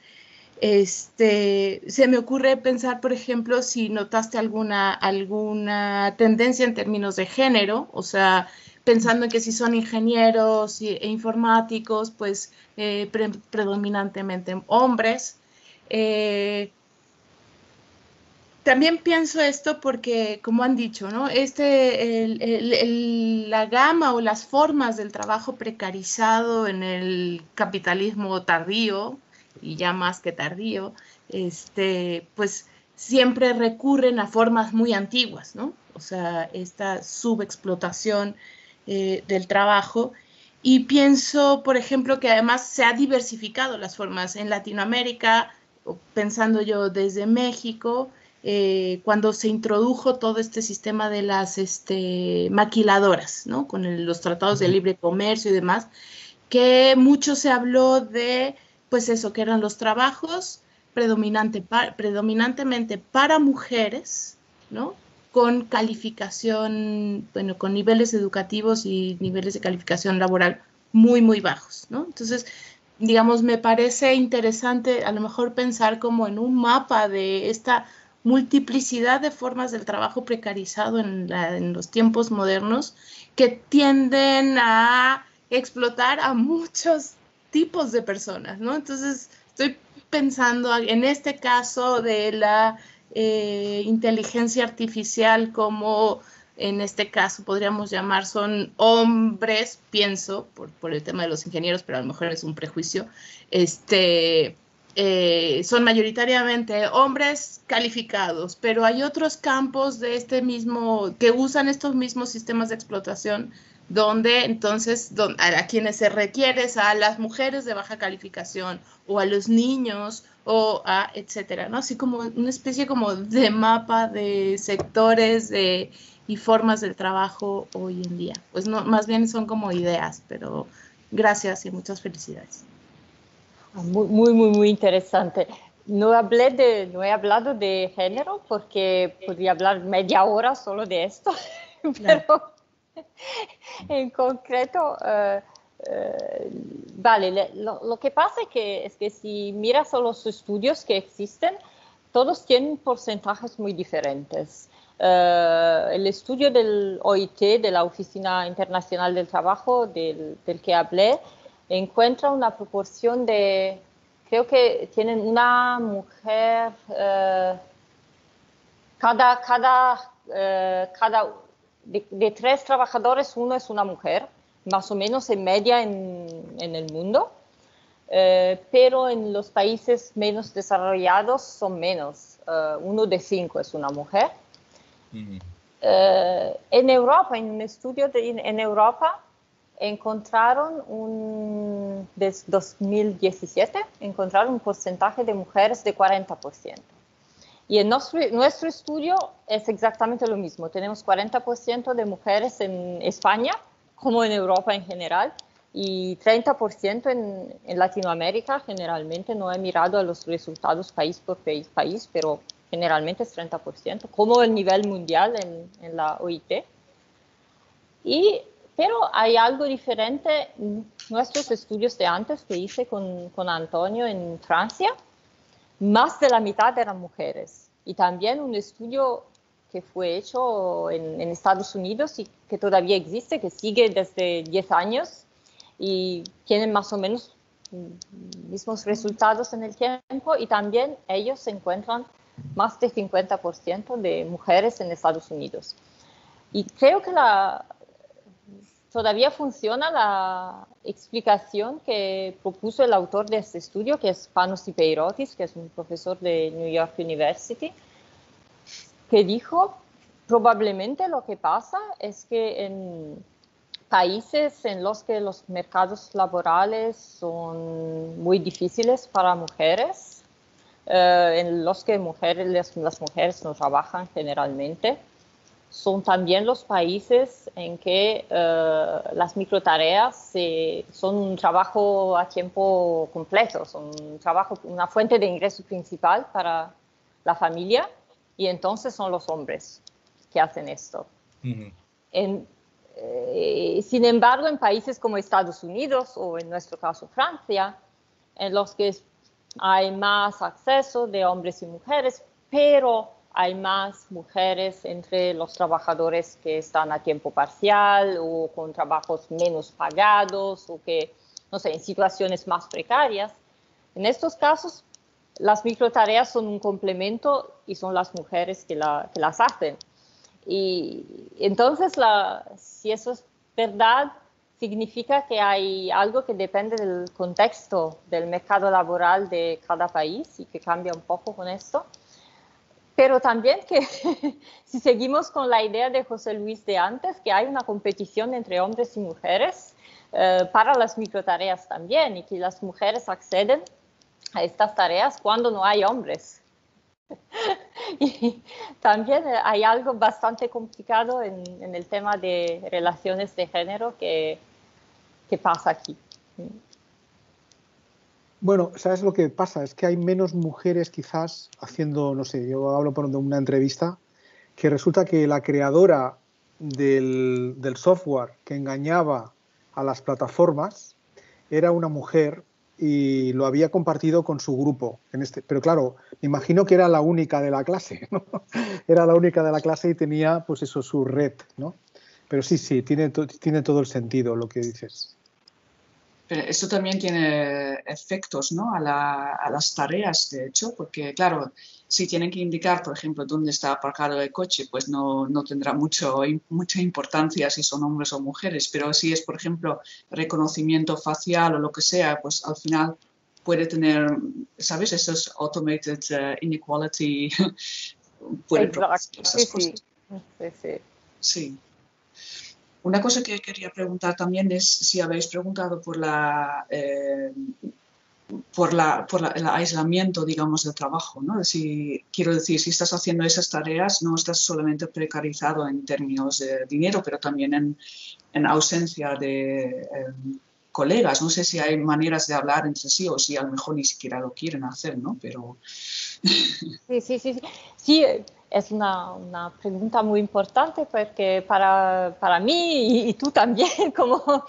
Speaker 6: Se me ocurre pensar, por ejemplo, si notaste alguna tendencia en términos de género, o sea, pensando en que si son ingenieros e informáticos, pues predominantemente hombres. También pienso esto porque, como han dicho, ¿no? La gama o las formas del trabajo precarizado en el capitalismo tardío, y ya más que tardío, pues siempre recurren a formas muy antiguas, ¿no? O sea, esta subexplotación del trabajo. Y pienso, por ejemplo, que además se ha diversificado las formas en Latinoamérica, pensando yo desde México, cuando se introdujo todo este sistema de las maquiladoras, ¿no? Con los tratados de libre comercio y demás, que mucho se habló de, pues eso, que eran los trabajos predominantemente para mujeres, ¿no? con calificación, bueno, con niveles educativos y niveles de calificación laboral muy, muy bajos, ¿no? Entonces, digamos, me parece interesante a lo mejor pensar como en un mapa de esta multiplicidad de formas del trabajo precarizado en los tiempos modernos que tienden a explotar a muchos tipos de personas, ¿no? Entonces, estoy pensando en este caso de la inteligencia artificial como en este caso podríamos llamar son hombres, pienso, por el tema de los ingenieros, pero a lo mejor es un prejuicio, son mayoritariamente hombres calificados, pero hay otros campos de este mismo, que usan estos mismos sistemas de explotación, donde entonces a quienes se requiere es a las mujeres de baja calificación o a los niños o a etcétera, ¿no? Así como una especie como de mapa de sectores y formas del trabajo hoy en día. Pues no, más bien son como ideas, pero gracias y muchas felicidades.
Speaker 2: Muy interesante. No he hablado de género porque podría hablar media hora solo de esto, pero en concreto, vale, lo que pasa es que si miras a los estudios que existen, todos tienen porcentajes muy diferentes. El estudio del OIT, de la Oficina Internacional del Trabajo, del que hablé, encuentra una proporción de, creo que tienen una mujer, de 3 trabajadores, uno es una mujer, más o menos en media en el mundo, pero en los países menos desarrollados son menos, 1 de 5 es una mujer. En Europa, en un estudio en Europa, encontraron desde 2017, encontraron un porcentaje de mujeres de 40%. Y en nuestro estudio es exactamente lo mismo. Tenemos 40% de mujeres en España, como en Europa en general, y 30% en Latinoamérica. Generalmente no he mirado a los resultados país por país, pero generalmente es 30%, como el nivel mundial en la OIT. Pero hay algo diferente en nuestros estudios de antes que hice con Antonio en Francia. Más de la mitad eran mujeres. Y también un estudio que fue hecho en Estados Unidos y que todavía existe, que sigue desde 10 años y tienen más o menos mismos resultados en el tiempo. Y también ellos encuentran más de 50% de mujeres en Estados Unidos. Y creo que todavía funciona la explicación que propuso el autor de este estudio, que es Panos Ipeirotis, que es un profesor de New York University, que dijo, probablemente lo que pasa es que en países en los que los mercados laborales son muy difíciles para mujeres, en los que las mujeres no trabajan generalmente, son también los países en que las microtareas son un trabajo a tiempo completo, son una fuente de ingreso principal para la familia, y entonces son los hombres que hacen esto. Sin embargo, en países como Estados Unidos o en nuestro caso Francia, en los que hay más acceso de hombres y mujeres, pero hay más mujeres entre los trabajadores que están a tiempo parcial o con trabajos menos pagados o que, no sé, en situaciones más precarias. En estos casos, las microtareas son un complemento y son las mujeres que las hacen. Y entonces, si eso es verdad, significa que hay algo que depende del contexto del mercado laboral de cada país y que cambia un poco con esto. Pero también que si seguimos con la idea de José Luis de antes, que hay una competición entre hombres y mujeres para las microtareas también, y que las mujeres acceden a estas tareas cuando no hay hombres. Y también hay algo bastante complicado en el tema de relaciones de género que pasa aquí.
Speaker 5: Bueno, ¿sabes lo que pasa? Es que hay menos mujeres quizás haciendo, no sé, yo hablo por una entrevista, que resulta que la creadora del software que engañaba a las plataformas era una mujer y lo había compartido con su grupo. Pero claro, me imagino que era la única de la clase, ¿no? Era la única de la clase y tenía, pues eso, su red, ¿no? Pero sí, tiene todo el sentido lo que dices.
Speaker 1: Pero esto también tiene efectos, ¿no? a las tareas, de hecho, porque, claro, si tienen que indicar, por ejemplo, dónde está aparcado el coche, pues no tendrá mucha importancia si son hombres o mujeres, pero si es, por ejemplo, reconocimiento facial o lo que sea, pues al final puede tener, ¿sabes? Estos automated inequality puede producir esas cosas. Sí. Una cosa que quería preguntar también es si habéis preguntado por el aislamiento, digamos, del trabajo, ¿no? Quiero decir, si estás haciendo esas tareas, no estás solamente precarizado en términos de dinero, pero también en ausencia de colegas. No sé si hay maneras de hablar entre sí o si a lo mejor ni siquiera lo quieren hacer, ¿no? Pero...
Speaker 2: Sí, es una pregunta muy importante porque para mí y tú también, como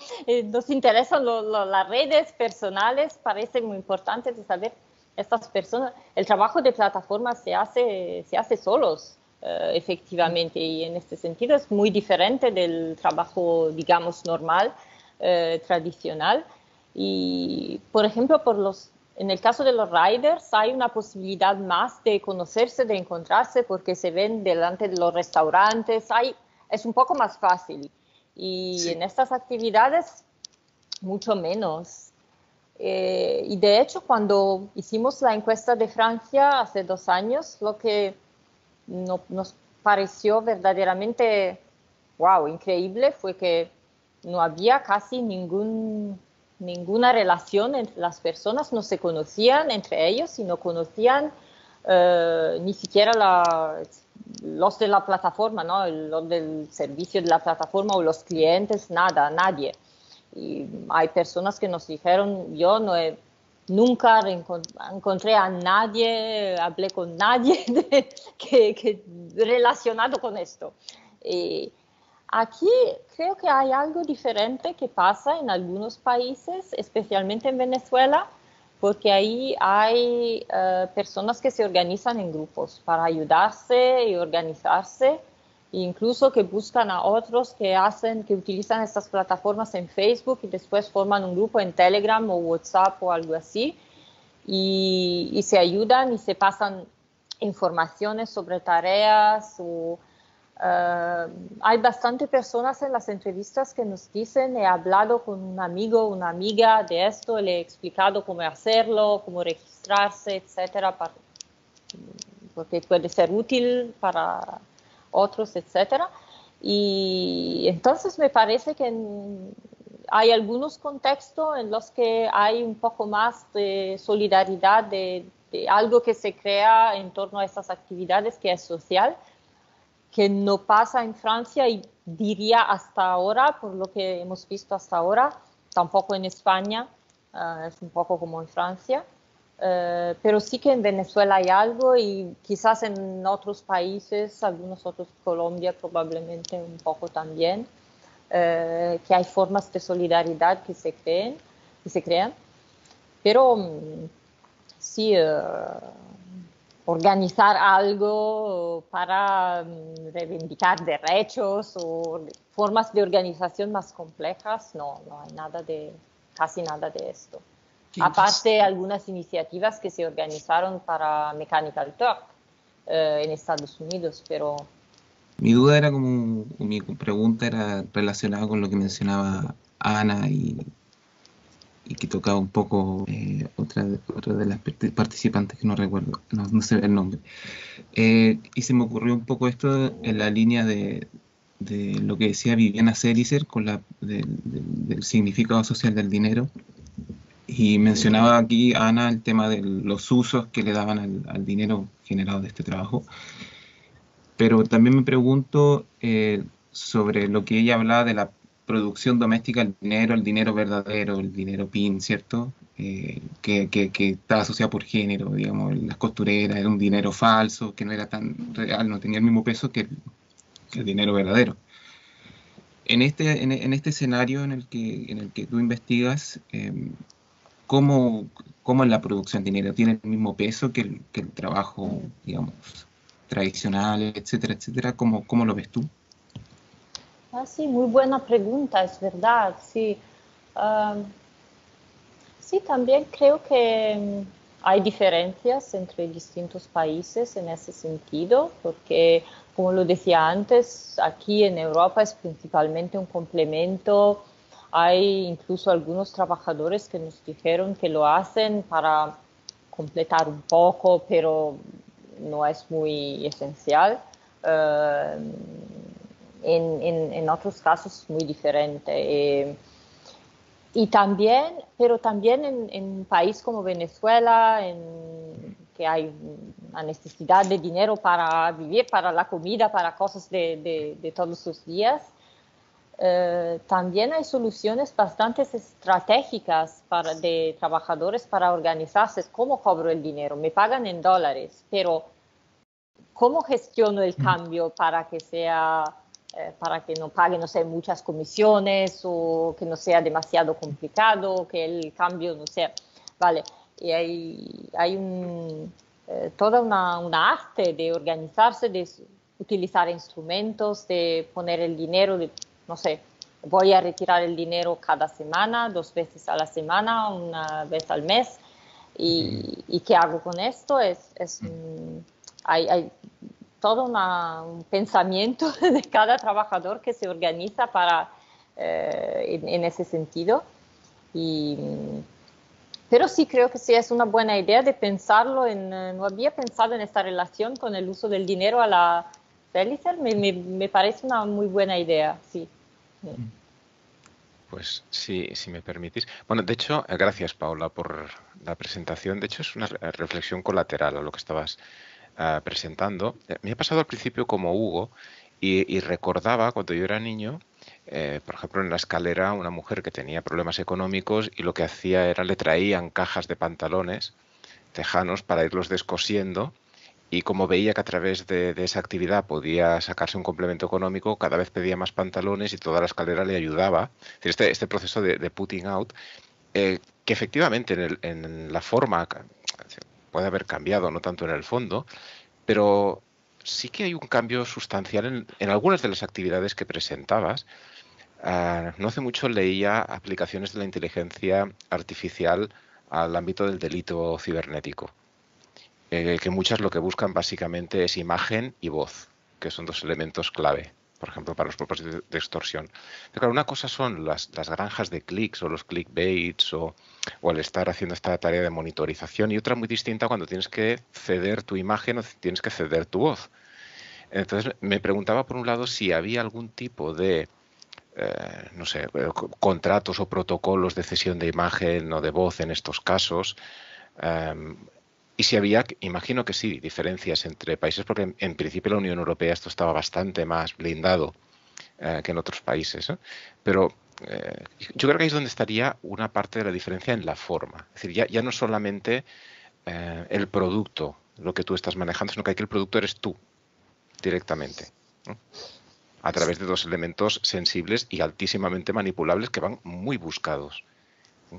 Speaker 2: nos interesan las redes personales, parece muy importante de saber estas personas. El trabajo de plataforma se hace solos, efectivamente, y en este sentido es muy diferente del trabajo, digamos, normal, tradicional. Y, por ejemplo, en el caso de los riders hay una posibilidad más de conocerse, de encontrarse, porque se ven delante de los restaurantes, es un poco más fácil. Y sí, en estas actividades, mucho menos. Y de hecho, cuando hicimos la encuesta de Francia hace 2 años, lo que nos pareció verdaderamente, wow, increíble, fue que no había casi ninguna relación entre las personas, no se conocían entre ellos y no conocían ni siquiera los de la plataforma, ¿no? Los del servicio de la plataforma o los clientes, nadie. Y hay personas que nos dijeron, yo nunca encontré a nadie, hablé con nadie que relacionado con esto. Aquí creo que hay algo diferente que pasa en algunos países, especialmente en Venezuela, porque ahí hay personas que se organizan en grupos para ayudarse y organizarse, e incluso que buscan a otros que utilizan estas plataformas en Facebook y después forman un grupo en Telegram o WhatsApp o algo así, y se ayudan y se pasan informaciones sobre tareas o... hay bastante personas en las entrevistas que nos dicen, he hablado con un amigo, una amiga de esto, le he explicado cómo hacerlo, cómo registrarse, etcétera, porque puede ser útil para otros, etcétera. Y entonces me parece que hay algunos contextos en los que hay un poco más de solidaridad, de algo que se crea en torno a estas actividades que es social, que no pasa en Francia y diría hasta ahora, por lo que hemos visto hasta ahora, tampoco en España, es un poco como en Francia, pero sí que en Venezuela hay algo y quizás en otros países, algunos otros, Colombia probablemente un poco también, que hay formas de solidaridad que se crean, pero sí... organizar algo para reivindicar derechos o formas de organización más complejas, no hay casi nada de esto. Aparte, algunas iniciativas que se organizaron para Mechanical Turk en Estados Unidos, pero...
Speaker 7: Mi duda era mi pregunta era relacionada con lo que mencionaba Ana y que tocaba un poco otra de las participantes que no recuerdo, no sé el nombre. Y se me ocurrió un poco esto en la línea de lo que decía Viviana Celicer con del significado social del dinero. Y mencionaba aquí, Ana, el tema de los usos que le daban al dinero generado de este trabajo. Pero también me pregunto sobre lo que ella hablaba de la producción doméstica del dinero, el dinero verdadero, el dinero PIN, ¿cierto? que estaba asociado por género, digamos, las costureras, era un dinero falso, que no era tan real, no tenía el mismo peso que el dinero verdadero. En este escenario en el que tú investigas, ¿cómo es la producción de dinero? ¿Tiene el mismo peso que el trabajo, digamos, tradicional, etcétera, etcétera? ¿Cómo lo ves tú?
Speaker 2: Sí, muy buena pregunta, es verdad, sí. Sí, también creo que hay diferencias entre distintos países en ese sentido, porque, como lo decía antes, aquí en Europa es principalmente un complemento. Hay incluso algunos trabajadores que nos dijeron que lo hacen para completar un poco, pero no es muy esencial. Eh, en otros casos es muy diferente. Y también, pero también en un país como Venezuela, que hay una necesidad de dinero para vivir, para la comida, para cosas de todos los días, también hay soluciones bastante estratégicas de trabajadores para organizarse. ¿Cómo cobro el dinero? Me pagan en dólares, pero ¿cómo gestiono el cambio para que sea... para que no pague, no sé, muchas comisiones o que no sea demasiado complicado, que el cambio no sea... Vale, y hay toda una arte de organizarse, de utilizar instrumentos, de poner el dinero, no sé, voy a retirar el dinero cada semana, 2 veces a la semana, 1 vez al mes. ¿Y qué hago con esto? Hay todo un pensamiento de cada trabajador que se organiza en ese sentido. Pero sí creo que sí es una buena idea de pensarlo. No había pensado en esta relación con el uso del dinero a la Pellicer. Me parece una muy buena idea, sí.
Speaker 8: Pues sí, si me permitís. Bueno, de hecho, gracias Paula por la presentación. De hecho, es una reflexión colateral a lo que estabas presentando. Me ha pasado al principio como Hugo y recordaba cuando yo era niño, por ejemplo, en la escalera, una mujer que tenía problemas económicos y lo que hacía era le traían cajas de pantalones tejanos para irlos descosiendo. Y como veía que a través de esa actividad podía sacarse un complemento económico, cada vez pedía más pantalones y toda la escalera le ayudaba. Es decir, este proceso de putting out, que efectivamente en la forma puede haber cambiado, no tanto en el fondo, pero sí que hay un cambio sustancial en algunas de las actividades que presentabas. No hace mucho leía aplicaciones de la inteligencia artificial al ámbito del delito cibernético. Que muchas lo que buscan básicamente es imagen y voz, que son 2 elementos clave, por ejemplo, para los propósitos de extorsión. Pero claro, una cosa son las granjas de clics o los clickbaits o el estar haciendo esta tarea de monitorización, y otra muy distinta cuando tienes que ceder tu imagen o tienes que ceder tu voz. Entonces me preguntaba por un lado si había algún tipo de no sé, contratos o protocolos de cesión de imagen o de voz en estos casos. Y si había, imagino que sí, diferencias entre países, porque en principio la Unión Europea esto estaba bastante más blindado que en otros países, ¿eh? Pero yo creo que ahí es donde estaría una parte de la diferencia en la forma. Es decir, ya no solamente el producto, lo que tú estás manejando, sino que aquí el producto eres tú directamente, ¿no? A través de 2 elementos sensibles y altísimamente manipulables que van muy buscados,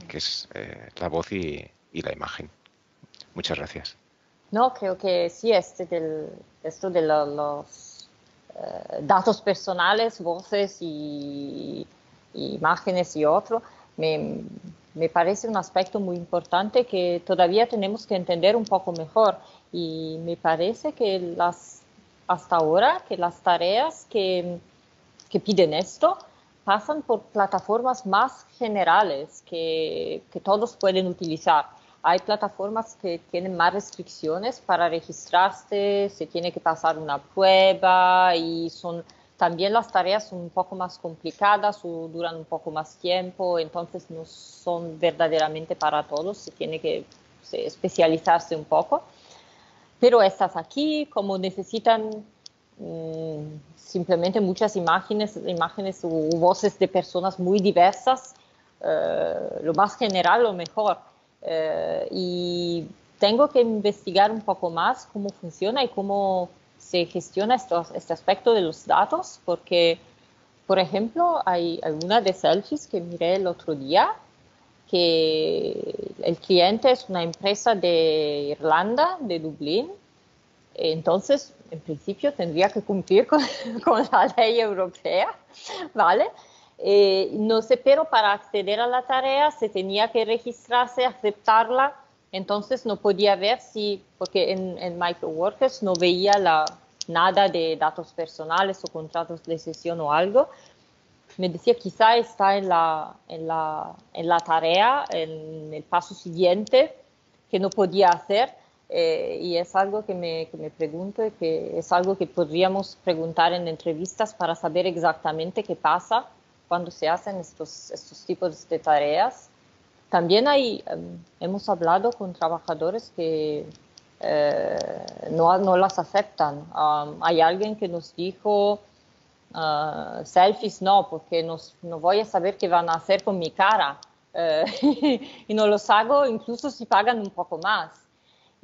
Speaker 8: que es la voz y la imagen. Muchas gracias.
Speaker 2: No, creo que sí, esto de los datos personales, voces y imágenes y otro, me parece un aspecto muy importante que todavía tenemos que entender un poco mejor. Y me parece que hasta ahora, que las tareas que piden esto pasan por plataformas más generales que todos pueden utilizar. Hay plataformas que tienen más restricciones para registrarse, se tiene que pasar una prueba y también las tareas son un poco más complicadas o duran un poco más tiempo, entonces no son verdaderamente para todos, se tiene que especializarse un poco. Pero estas aquí, como necesitan simplemente muchas imágenes o voces de personas muy diversas, lo más general, lo mejor. y tengo que investigar un poco más cómo funciona y cómo se gestiona este aspecto de los datos, porque, por ejemplo, hay una de selfies que miré el otro día, que el cliente es una empresa de Irlanda, de Dublín. Entonces, en principio, tendría que cumplir con la ley europea, ¿vale? No sé, pero para acceder a la tarea se tenía que registrarse, aceptarla, entonces no podía ver si, porque en Microworkers no veía nada de datos personales o contratos de sesión o algo. Me decía, quizá está en la tarea, en el paso siguiente, que no podía hacer. Y es algo que me pregunto y que es algo que podríamos preguntar en entrevistas para saber exactamente qué pasa cuando se hacen estos tipos de tareas. También hemos hablado con trabajadores que no las aceptan. Hay alguien que nos dijo, selfies no, porque no voy a saber qué van a hacer con mi cara. Y no los hago incluso si pagan un poco más.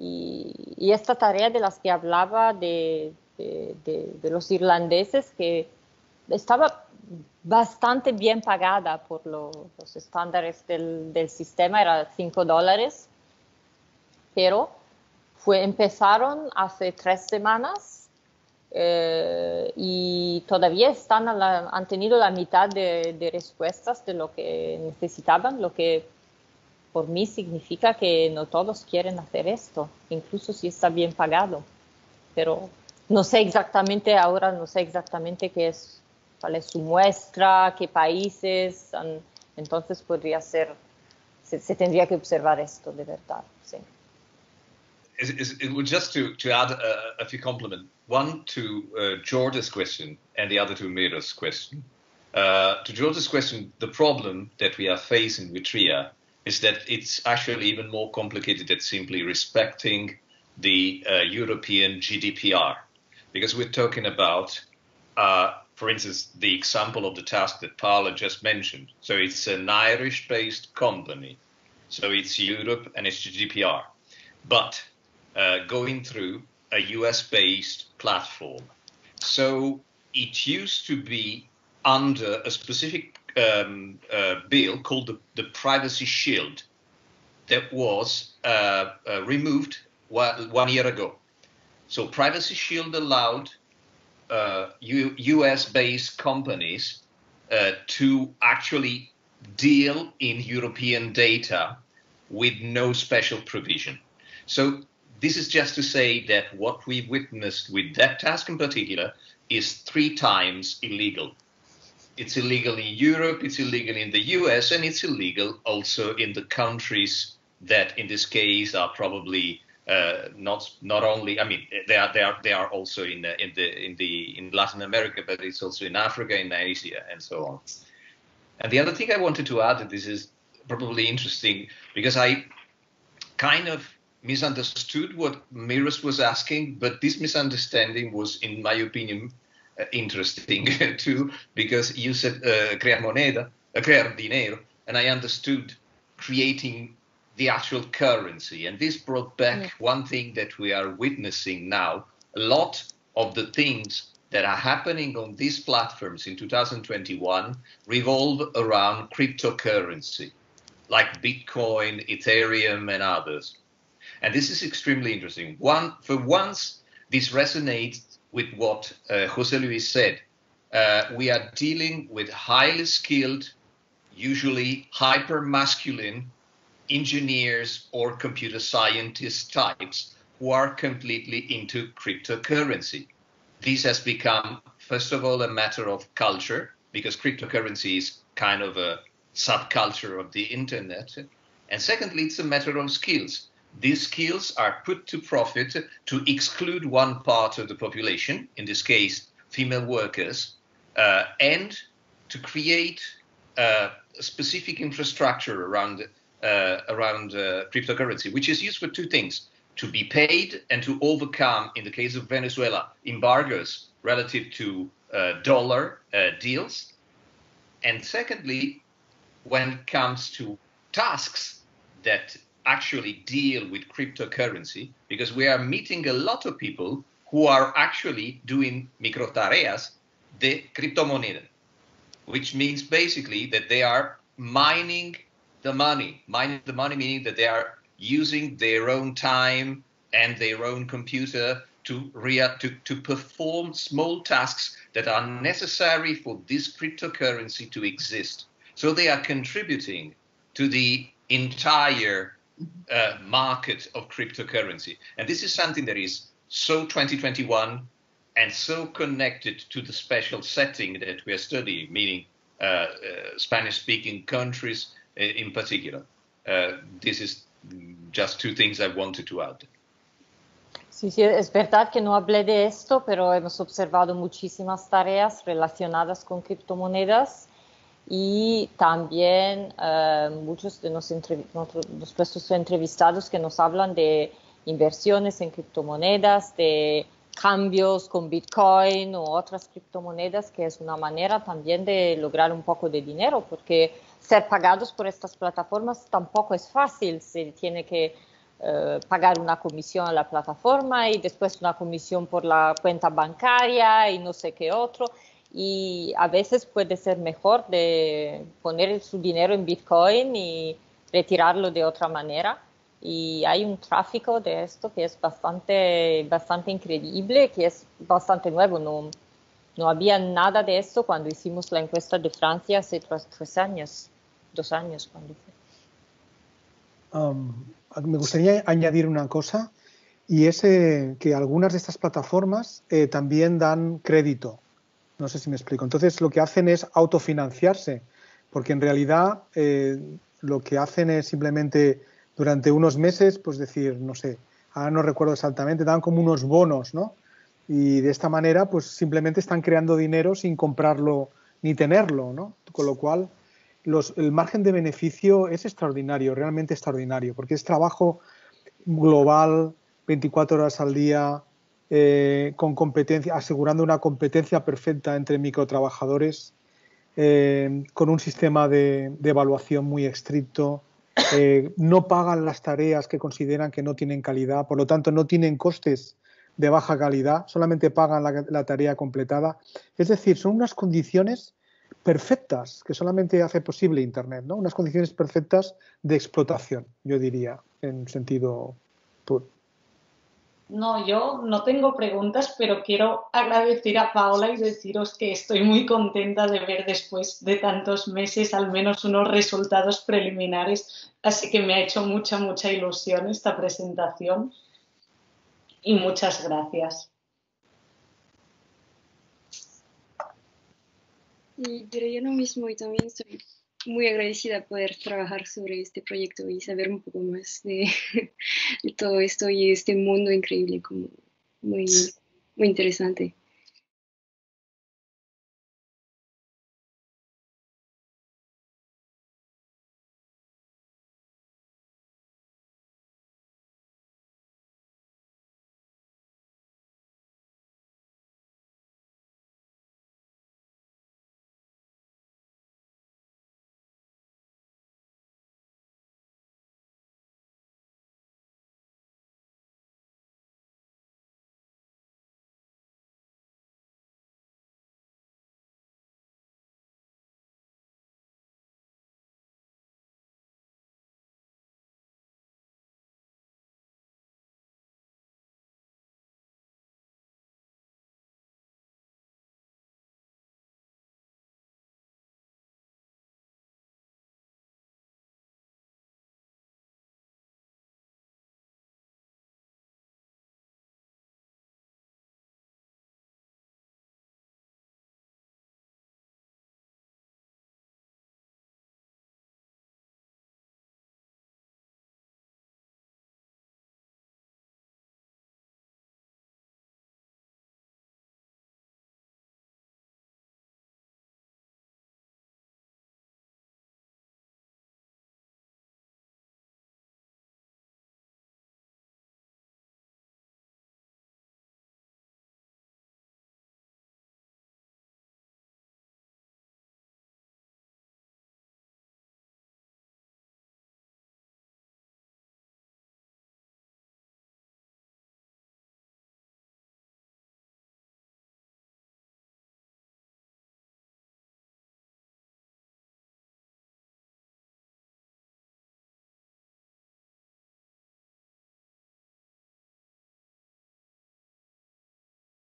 Speaker 2: Y esta tarea de las que hablaba de los irlandeses, que estaba bastante bien pagada por los estándares del sistema, era $5, pero empezaron hace 3 semanas y todavía han tenido la mitad de respuestas de lo que necesitaban, lo que por mí significa que no todos quieren hacer esto, incluso si está bien pagado. Pero no sé exactamente cuál es su muestra, qué países, entonces podría ser, se tendría que observar esto de verdad. Sí.
Speaker 9: Just to add a few compliments, one to George's question and the other to Mira's question. To George's question, the problem that we are facing with TRIA is that it's actually even more complicated than simply respecting the European GDPR, because we're talking about, for instance, the example of the task that Paula just mentioned. So it's an Irish-based company, so it's Europe and it's GDPR, but going through a US-based platform. So it used to be under a specific bill called the Privacy Shield that was removed 1 year ago. So Privacy Shield allowed US-based companies to actually deal in European data with no special provision. So this is just to say that what we witnessed with that task in particular is 3 times illegal. It's illegal in Europe, it's illegal in the US, and it's illegal also in the countries that, in this case, are probably not only. I mean, they are also in Latin America, but it's also in Africa, in Asia, and so on. And the other thing I wanted to add, and this is probably interesting, because I kind of misunderstood what Miros was asking, but this misunderstanding was, in my opinion, interesting too, because you said crear dinero, and I understood creating the actual currency. And this brought back one thing that we are witnessing now. A lot of the things that are happening on these platforms in 2021 revolve around cryptocurrency, like Bitcoin, Ethereum, and others. And this is extremely interesting. For once, this resonates with what Jose Luis said. We are dealing with highly skilled, usually hyper-masculine engineers or computer scientist types who are completely into cryptocurrency. This has become, first of all, a matter of culture, because cryptocurrency is kind of a subculture of the internet. And secondly, it's a matter of skills. These skills are put to profit to exclude one part of the population, in this case, female workers, and to create a specific infrastructure around cryptocurrency, which is used for 2 things: to be paid and to overcome, in the case of Venezuela, embargoes relative to dollar deals. And secondly, when it comes to tasks that actually deal with cryptocurrency, because we are meeting a lot of people who are actually doing microtareas de criptomoneda, which means basically that they are mining the money meaning that they are using their own time and their own computer to perform small tasks that are necessary for this cryptocurrency to exist. So they are contributing to the entire market of cryptocurrency. And this is something that is so 2021 and so connected to the special setting that we are studying, meaning Spanish-speaking countries in particular. This is just two things I wanted to add.
Speaker 2: Sí, sí, es verdad que no hablé de esto, pero hemos observado muchísimas tareas relacionadas con criptomonedas y también muchos de los puestos entrevistados que nos hablan de inversiones en criptomonedas, de cambios con Bitcoin u otras criptomonedas, que es una manera también de lograr un poco de dinero, porque ser pagados por estas plataformas tampoco es fácil. Se tiene que pagar una comisión a la plataforma y después una comisión por la cuenta bancaria y no sé qué otro. Y a veces puede ser mejor de poner su dinero en Bitcoin y retirarlo de otra manera. Y hay un tráfico de esto que es bastante increíble, que es bastante nuevo. No había nada de esto cuando hicimos la encuesta de Francia hace 2 años cuando fue.
Speaker 5: Me gustaría añadir una cosa, y es que algunas de estas plataformas también dan crédito. No sé si me explico. Entonces lo que hacen es autofinanciarse, porque en realidad lo que hacen es simplemente durante unos meses, pues decir, no sé, ahora no recuerdo exactamente, dan como unos bonos, ¿no? Y de esta manera pues simplemente están creando dinero sin comprarlo ni tenerlo, ¿no? Con lo cual el margen de beneficio es extraordinario, realmente extraordinario, porque es trabajo global, 24 horas al día, con competencia, asegurando una competencia perfecta entre microtrabajadores, con un sistema de evaluación muy estricto. No pagan las tareas que consideran que no tienen calidad, por lo tanto no tienen costes de baja calidad, solamente pagan la tarea completada. Es decir, son unas condiciones perfectas que solamente hace posible Internet, ¿no? Unas condiciones perfectas de explotación, yo diría, en sentido puro.
Speaker 10: No, yo no tengo preguntas, pero quiero agradecer a Paola y deciros que estoy muy contenta de ver después de tantos meses al menos unos resultados preliminares, así que me ha hecho mucha ilusión esta presentación y muchas gracias.
Speaker 11: Y diré lo mismo, y también estoy muy agradecida poder trabajar sobre este proyecto y saber un poco más de todo esto y este mundo increíble, como muy interesante.